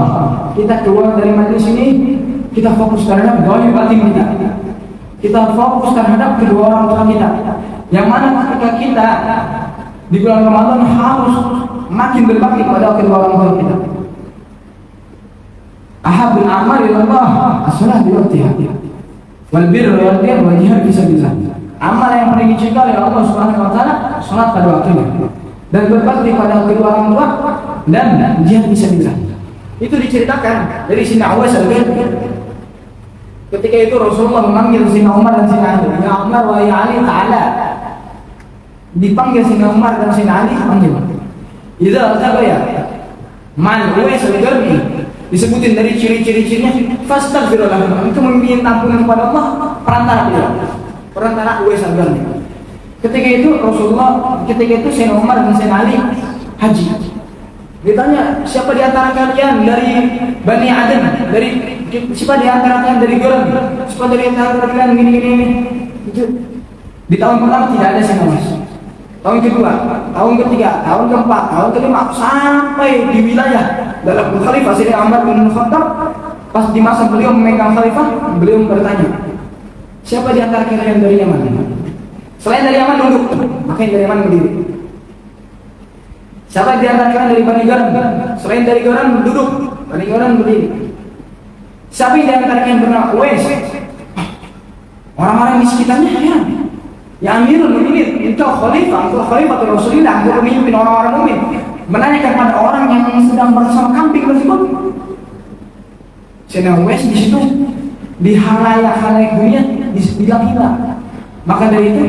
kita keluar dari majelis ini, kita fokus terhadap zahir batin kita. Kita fokus terhadap kedua orang tua kita. Yang mana ketika kita di bulan Ramadan harus makin berbakti kepada kedua orang tua kita. Ahabul a'mal ila Allah as-salat bi waqtiha wal birru wal qiyam wal jihad fi sabilillah. Amal yang paling dicintai oleh Allah Subhanahu wa taala salat pada waktunya dan berbakti pada kedua orang tua dan jihad fi sabilillah. Itu diceritakan dari Sina Uwais al-Ghifari. Ketika itu Rasulullah memanggil Sina Umar dan Sina Ali, ya Umar wa ya Ali ta'ala. Dipanggil Sina Umar dan Sina Ali, panggil. Idza al-tabaya man Uwais al-Ghifari, disebutin dari ciri-cirinya, fastaghfirullah, itu meminta ampunan kepada Allah, perantara Uwais al-Ghifari. Ketika itu Sayyidina Umar dan Sayyidina Ali haji. Ditanya, siapa di antara kalian dari Bani Aden, siapa di antara kalian dari Golan, siapa dari antara kalian gini. Itu di tahun pertama tidak ada Sayyidina Uwais. Tahun kedua, tahun ketiga, tahun keempat, tahun kelima, sampai di wilayah dalam khalifah Sayyidina Umar bin Khattab, pas di masa beliau memegang khalifah, beliau bertanya, siapa di antara kalian dari Yaman? Selain dari Yaman duduk, makanya dari Yaman berdiri. Siapa di antara kalian dari Bani Garan? Selain dari Garan duduk, Bani Garan berdiri. Siapa di antara kalian bernama Uwais? Orang-orang di sekitarnya heran. Ya Amirul Mukminin, engkau khalifah, engkau khalifatul Rasulillah, engkau pemimpin orang-orang mukmin. Menanyakan pada orang yang sedang bersama kambing tersebut. Sayyidina Uwais di situ di halayak dunia dibilang hilang. Maka dari itu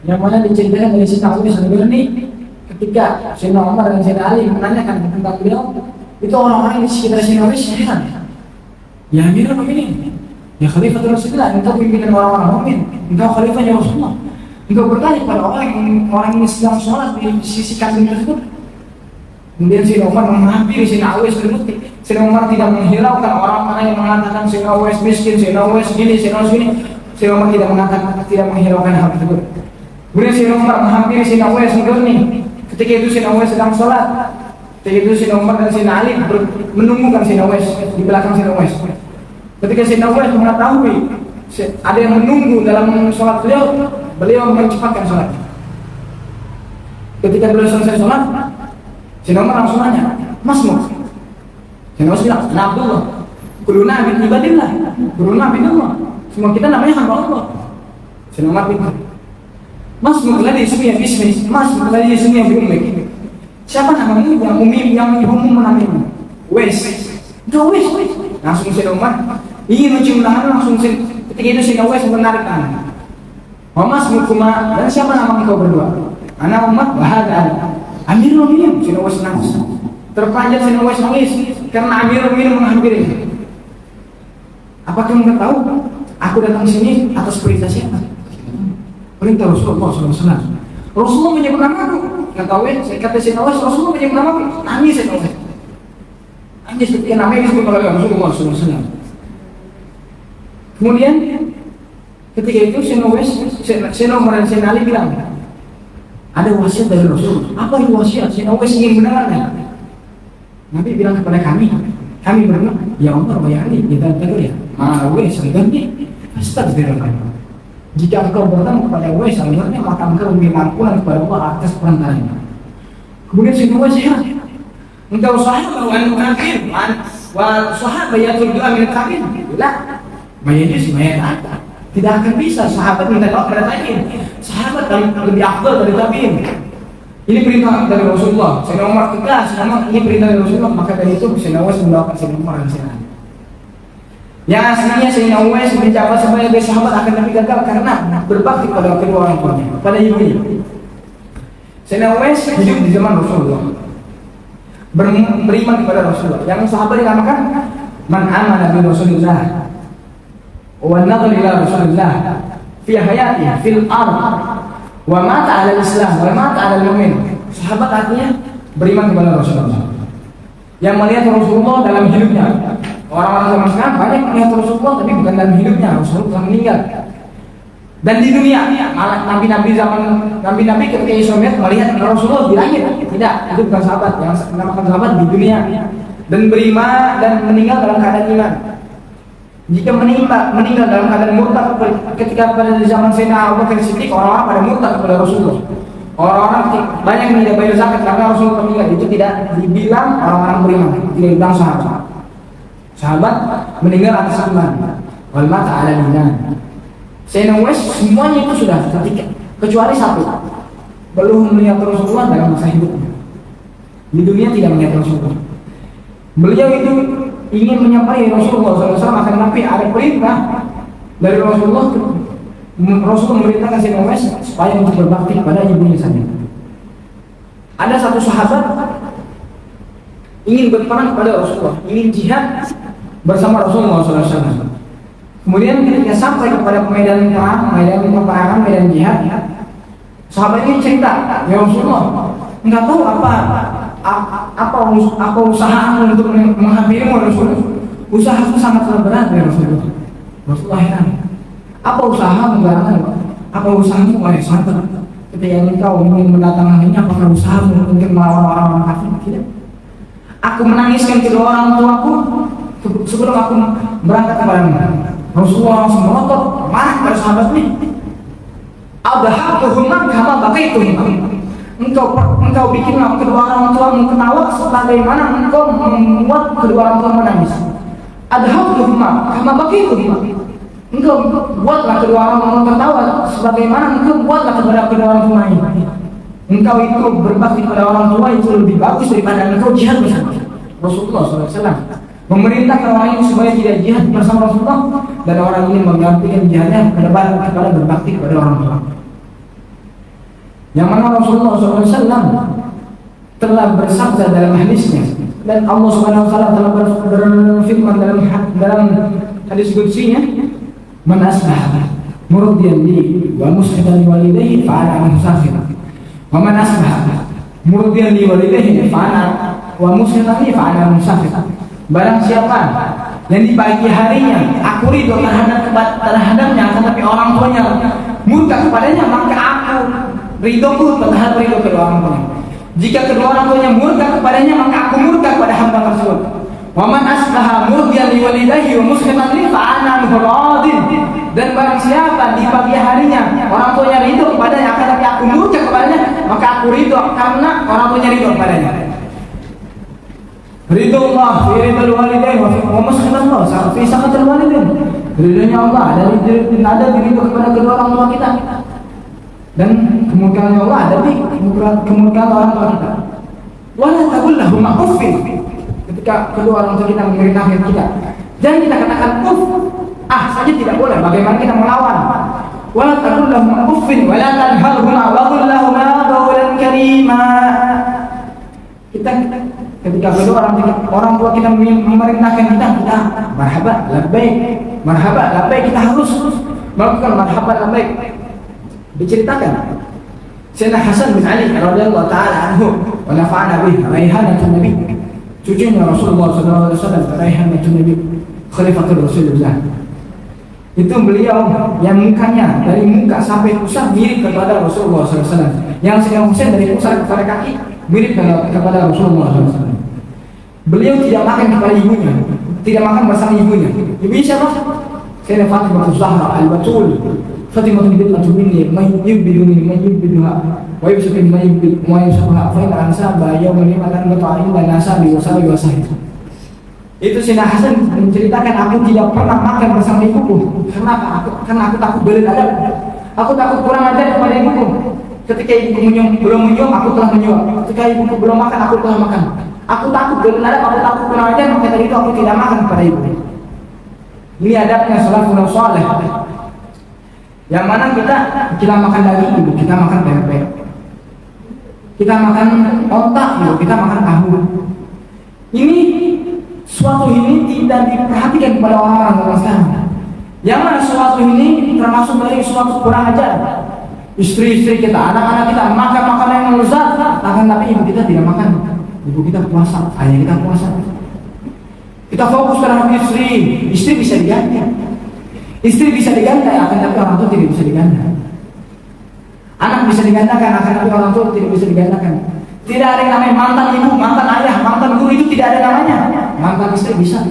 yang mana diceritakan dari Sayyidina Abu Bakar ini ketika Sayyidina Umar dan Sayyidina Ali menanyakan tentang beliau, itu orang-orang di sekitar Sayyidina Abu Bakar heran. Ya Amirul Mukminin, ya Khalifatul Rasulullah, engkau pimpinan orang-orang mukmin, engkau khalifahnya Rasulullah. Engkau bertanya pada orang ini sedang sholat di sisi kambing tersebut. Kemudian Sayyidina Umar menghampiri Sayyidina Uwais berhenti. Sayyidina Umar tidak menghiraukan orang-orang yang mengatakan Sayyidina Uwais miskin, Sayyidina Uwais gini, Sayyidina Uwais gini. Sayyidina Umar tidak mengatakan, tidak menghiraukan hal tersebut. Kemudian Sayyidina Umar menghampiri Sayyidina Uwais nih. Ketika itu Sayyidina Uwais sedang sholat. Ketika itu Sayyidina Umar dan Sayyidina Ali menunggukan Sayyidina Uwais di belakang Sayyidina Uwais. Ketika Sayyidina Uwais mengetahui ada yang menunggu dalam sholat beliau mencepatkan sholat. Ketika beliau selesai sholat, Sayyidina Umar langsung nanya, Masmu? Sayyidina Uwais bilang, Nah Abdullah, kuluna bin ibadillah, kuluna bin Allah. Semua kita namanya hamba Allah. Sayyidina Umar bilang, Masmu ladzi sumiya bismi, Masmu ladzi sumiya bi ummik. Siapa namamu yang ibumu menamaimu? Uwais. Itu Uwais. Langsung Sayyidina Umar ingin mencium tangan, langsung ketika itu Sayyidina Uwais menarik tangan. Wa masmu kuma, dan siapa nama engkau berdua? Ana Umar wa hadza Amirul Mukminin. Sayyidina Uwais nangis. Terpanjat Sayyidina Uwais nangis karena Amirul Mukminin menghampirinya. Apakah engkau tahu aku datang sini atas perintah siapa? Perintah Rasulullah SAW. Rasulullah menyebut nama aku. Kata Sayyidina Uwais, Rasulullah menyebut nama aku. Nangis Sayyidina Uwais. Nangis ketika namanya disebut oleh Rasulullah SAW. Kemudian ketika itu Sayyidina Umar dan Sayyidina Ali bilang, ada wasiat dari Rasul. Apa itu wasiat? Sayyidina Uwais ingin mendengarnya. Nabi bilang kepada kami berdua, ya Umar, ya Ali, kita tahu ya. Uwais sebenarnya astagfirullah. Jika engkau bertemu kepada Uwais sebenarnya, maka engkau meminta ampunan kepada Allah atas perantaranya. Kemudian Sayyidina Uwais heran. Engkau sahabat wa kafir, wa sahabat yatul doa min kafir. La, mayajis mayat. Tidak akan bisa sahabat minta doa pada tabi'in. Sahabat lebih afdal dari tabi'in. Ini perintah dari Rasulullah. Sayyidina Umar tegas, ini perintah dari Rasulullah. Maka dari itu Sayyidina Uwais mendoakan Sayyidina Umar dan Sayyidina Ali. Yang aslinya Sayyidina Uwais menjabat sebagai sahabat akan lebih gagal karena berbakti pada kedua orang tuanya, pada ibunya. Sayyidina Uwais hidup di zaman Rasulullah, beriman kepada Rasulullah. Yang sahabat dinamakan man amana bi Rasulillah wa nadhar ila Rasulillah fi hayati fil ard wa mata 'ala Islam wa mata 'ala al-mu'min. Sahabat artinya beriman kepada Rasulullah, yang melihat Rasulullah dalam hidupnya. Orang-orang zaman sekarang banyak melihat Rasulullah tapi bukan dalam hidupnya. Rasulullah telah meninggal. Dan di dunia, malah nabi-nabi ketika Isra Mi'raj melihat Rasulullah di langit. Tidak, itu bukan sahabat. Yang dinamakan sahabat di dunia dan beriman dan meninggal dalam keadaan iman. Jika meninggal dalam keadaan murtad, ketika pada zaman Sayyidina Abu Bakar Siddiq, orang-orang pada murtad kepada Rasulullah. Orang-orang banyak yang tidak bayar zakat karena Rasulullah meninggal. Itu tidak dibilang orang-orang beriman, tidak dibilang sahabat. Sahabat meninggal atas iman. Wal mata 'ala iman. Sayyidina Uwais semuanya itu sudah ketika, kecuali satu, belum melihat Rasulullah dalam masa hidupnya. Di dunia tidak melihat Rasulullah. Beliau itu ingin menyampaikan Rasulullah SAW akan nabi, ada perintah dari Rasulullah. Rasulullah memerintahkan Sayyidina Uwais supaya untuk berbakti kepada ibunya saja. Ada satu sahabat ingin berperang kepada Rasulullah, ingin jihad bersama Rasulullah SAW. Kemudian ketika sampai kepada medan perang, medan peperangan, medan jihad, sahabat ini cerita, ya Rasulullah, enggak tahu apa usahamu untuk menghampirimu Rasulullah. Usahaku sangatlah berat ya Rasulullah. Rasulullah heran. Apa usahamu garangan? Apa usahamu wahai sahabat? Ketika engkau ingin mendatangi, apakah usahamu untuk melawan orang-orang kafir? Tidak. Aku menangiskan kedua orang tuaku sebelum aku berangkat kepadamu. Rasulullah langsung melotot, marah pada sahabat ini. Adhaqtuhum kama baqaituhum. Engkau bikin kedua orang tuamu ketawa sebagaimana engkau membuat kedua orang tuamu menangis. Adhaqtuhum kama baqaituhum. Engkau buatlah kedua orang tuamu tertawa sebagaimana engkau buatlah kepada kedua orang tuamu. Engkau itu berbakti pada orang tua itu lebih bagus daripada engkau jihad bersama Rasulullah SAW. Memerintahkan orang ini supaya tidak jihad bersama Rasulullah, dan orang ini menggantikan jihadnya kepada berbakti kepada orang tua. Yang mana Rasulullah SAW telah bersabda dalam hadisnya, dan Allah Subhanahu Wa Taala telah berfirman dalam hadis qudsinya, "Man asbaha murdiyan li wa mus'idan li walidayhi fa ana musafir. Wa man asbaha murdiyan li walidayhi fa ana wa mus'idan li fa ana musafir." Barang siapa yang di pagi harinya aku ridho terhadapnya, tetapi orang tuanya murka kepadanya, maka aku ridhoku terhadap ridho kedua orang tuanya. Jika kedua orang tuanya murka kepadanya, maka aku murka kepada hamba tersebut. Wa man asbaha murdiyan li walidayhi wa musliman li fa ana radin. Dan barang siapa di pagi harinya orang tuanya ridho kepadanya, akan tapi aku murka kepadanya, maka aku ridho karena orang tuanya ridho kepadanya. Ridho Allah fi ridho walidain wa maskhatan Allah fi sakhatil walidain. Ridhonya Allah ada di ridho kepada kedua orang tua kita, dan kemurkaan Allah ada di kemurkaan orang tua kita. Wala taqul lahum uffin. Ketika kedua orang tua kita memerintahkan kita, jangan kita katakan uff, saja tidak boleh. Bagaimana kita melawan? Wala taqul lahum uffin wala tanharhuma wa qul lahum qawlan karima. Ketika kedua orang tua kita memerintahkan kita marhaba labbaik, kita harus melakukan marhaba labbaik. Diceritakan Sayyidina Hasan bin Ali radhiyallahu taala anhu wa nafa'ana bihi raihanatun nabi, cucunya Rasulullah sallallahu alaihi wasallam, raihanatun nabi, khalifatul Rasulullah. Itu beliau yang mukanya dari muka sampai pusat mirip kepada Rasulullah sallallahu alaihi wasallam. Yang Sayyidina Husain dari pusat kepada kaki mirip kepada Rasulullah SAW. Beliau tidak makan kepada ibunya, tidak makan bersama ibunya. Ibunya siapa? Sayyidah Fatimah Az-Zahra Al-Batul. Fatimah binti Minni mayyubiduni mayyubiduha wa yusufin mayyubid wa yusufuha fa in ansa bayo menimakan betain dan nasa biwasa Itu Sina Hasan menceritakan, aku tidak pernah makan bersama ibuku. Kenapa? Karena aku takut beradab. Aku takut kurang ajar kepada ibuku. Ketika ibuku belum menyium, aku telah menyium. Ketika ibuku belum makan, aku telah makan. Aku takut beradab, aku takut kurang ajar, maka dari itu aku tidak makan kepada ibu. Ini adabnya salafun saleh. Yang mana kita makan daging, ibu kita makan pempek. Kita makan otak, ibu kita makan tahu. Ini suatu ini tidak diperhatikan kepada orang-orang sekarang. Yang mana suatu ini termasuk dari suatu kurang ajar. Istri-istri kita, anak-anak kita makan makanan yang lezat, akan tapi ibu kita tidak makan. Ibu kita puasa, ayah kita puasa. Kita fokus pada istri. Istri bisa diganti. Istri bisa diganti, akan tapi orang tua tidak bisa diganti. Anak bisa digandakan, akan tapi orang tua tidak bisa digandakan. Tidak ada yang namanya mantan ibu, mantan ayah, mantan guru, itu tidak ada namanya. Mantan istri bisa.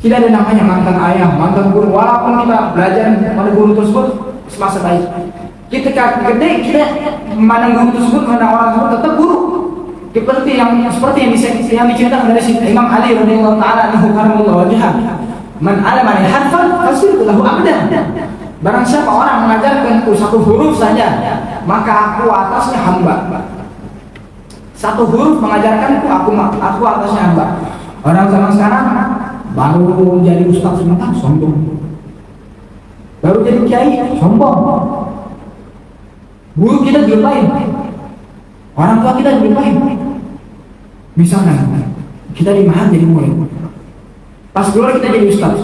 Tidak ada namanya mantan ayah, mantan guru. Walaupun kita belajar pada guru tersebut semasa baik, ketika gede kita memandang guru tersebut, memandang orang tersebut tetap guru. Seperti yang diceritakan dari Imam Ali radhiyallahu taala anhu karamallahu wajhah. Man alama harfan fasirtu lahu abdan. Barang siapa orang mengajarkanku satu huruf saja, maka aku atasnya hamba. Satu huruf mengajarkanku, aku atasnya hamba. Orang zaman sekarang baru jadi ustaz sebentar sombong, baru jadi kiai sombong. Guru kita dilupain, orang tua kita dilupain. Misalnya kita di mahal jadi murid, pas keluar kita jadi ustaz.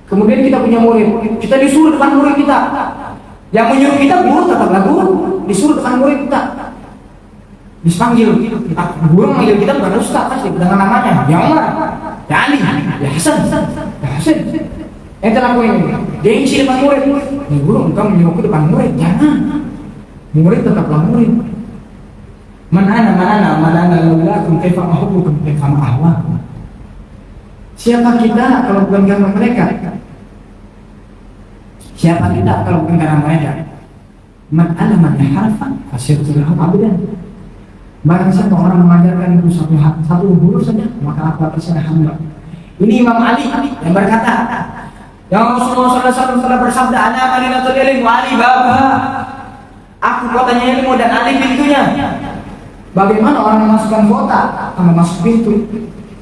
Kemudian kita punya murid, kita disuruh depan murid kita. Yang menyuruh kita guru tetaplah guru, disuruh depan murid kita. Dipanggil, guru memanggil kita bukan ustaz pasti dengan namanya. Ya Umar, ya Ali, ya Hasan, ya Hasan. Ente lakuin ini. Dia isi depan murid. Ya guru, engkau menyuruhku depan murid, jangan. Murid tetaplah murid. Mana laulakum kaifa ahubbukum kaifa ahwakum. Siapa kita kalau bukan karena mereka? Siapa kita kalau bukan karena mereka? Man alama harfan fasirtu lahu abdan. Barang siapa orang mengajarkan itu satu huruf saja, maka aku atasnya hamba. Ini Imam Ali yang berkata, yang Rasulullah SAW telah bersabda, ana madinatul ilm wa ali babuha. Aku kotanya ilmu dan Ali pintunya. Bagaimana orang memasukkan kota sama masuk pintu?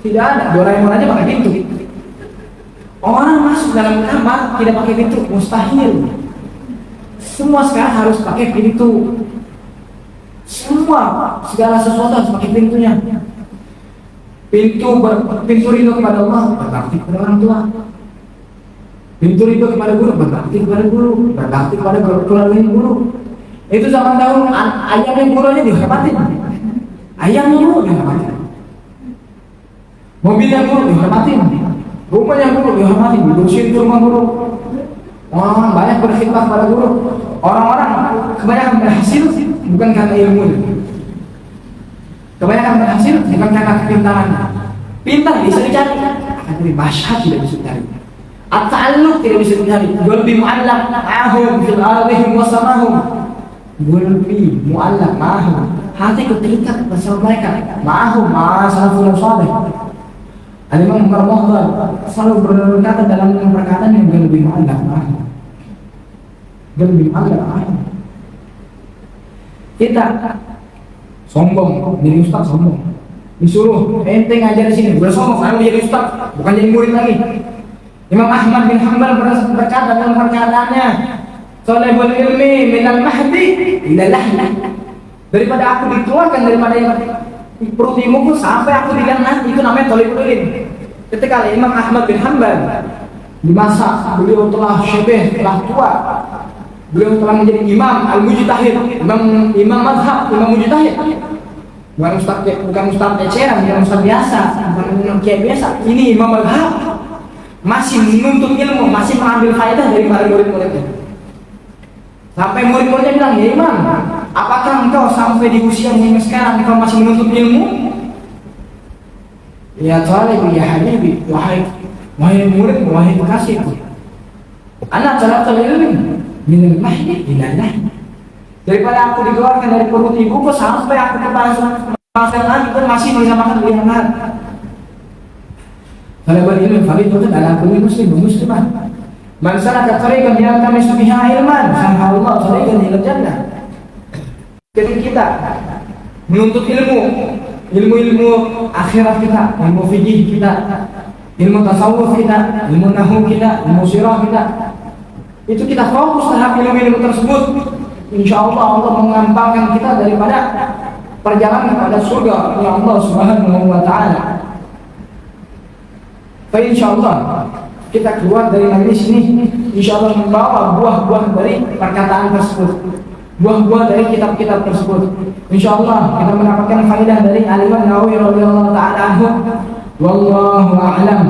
Tidak ada, Doraemon aja pakai pintu. Orang masuk dalam kamar tidak pakai pintu, mustahil. Semua sekarang harus pakai pintu. Segala sesuatu harus pakai pintunya. Pintu ridho kepada Allah, berbakti kepada orang tua. Pintu ridho kepada guru, berbakti kepada guru, berbakti kepada keluarga guru. Itu zaman dahulu, ayamnya guru aja dihormatin. Ayamnya guru dihormatin. Mobilnya guru dihormatin, rumahnya guru dihormatin, dibersihin rumah guru. Orang banyak berkhidmat pada guru. Orang-orang kebanyakan berhasil bukan karena ilmu. Kebanyakan berhasil bukan karena kepintaran. Pintar bisa dicari, tapi masyhad tidak bisa dicari. At-ta'alluq tidak bisa dicari. Qalbi mu'allaq ma'ahum fil ardihim wa samahum. Qalbi mu'allaq ma'ahum. Hati terikat bersama mereka. Ma'ahum ma'asalafun salih. Al-Imam Umar Muhammad selalu berkata dalam perkataan yang lebih mu'allaq ma'ahum. Lebih mu'allaq ma'ahum. Kita sombong, jadi ustaz sombong. Disuruh ente ngajar di sini, udah sombong, sekarang jadi ustaz, bukan jadi murid lagi. Imam Ahmad bin Hanbal berkata dalam perkataannya, "Talabul ilmi minal mahdi ila lahdi." Daripada aku dikeluarkan daripada perut ibuku sampai aku diganti, itu namanya talabul ilmi. Ketika Imam Ahmad bin Hanbal di masa beliau telah syebeh, telah tua, beliau telah menjadi imam al-mujtahid, imam mazhab, imam mujtahid. Bukan ustaz eceran, bukan ustaz biasa, bukan kiai biasa. Ini imam mazhab. Masih menuntut ilmu, masih mengambil faedah dari para murid-muridnya. Sampai murid-muridnya bilang, "Ya Imam, apakah engkau sampai di usia yang sekarang engkau masih menuntut ilmu?" "Ya talib, ya habibi, wahai murid, wahai kekasihku." Anak talaqal ilmi minal mahdi ilal lahdi. Daripada aku dikeluarkan dari perut ibuku sampai aku ke pasar lagi pun masih bisa makan di anak. Kalau berilmu itu adalah kulli muslim muslimah. Man salaka tariqan yaltamisu biha ilman, sahalallahu tariqan ila jannah. Ketika kita menuntut ilmu akhirat kita, ilmu fikih kita, ilmu tasawuf kita, ilmu nahwu kita, ilmu sirah kita, itu kita fokus terhadap ilmu tersebut, insya Allah Allah mengampangkan kita daripada perjalanan kepada surga ya Allah Subhanahu wa Ta'ala. Insya Allah kita keluar dari majlis ini, insya Allah membawa buah-buah dari perkataan tersebut, buah-buah dari kitab-kitab tersebut. Insya Allah kita mendapatkan faedah dari Al-Imam Nawawi radhiyallahu ta'ala anhu. Wallahu a'lam.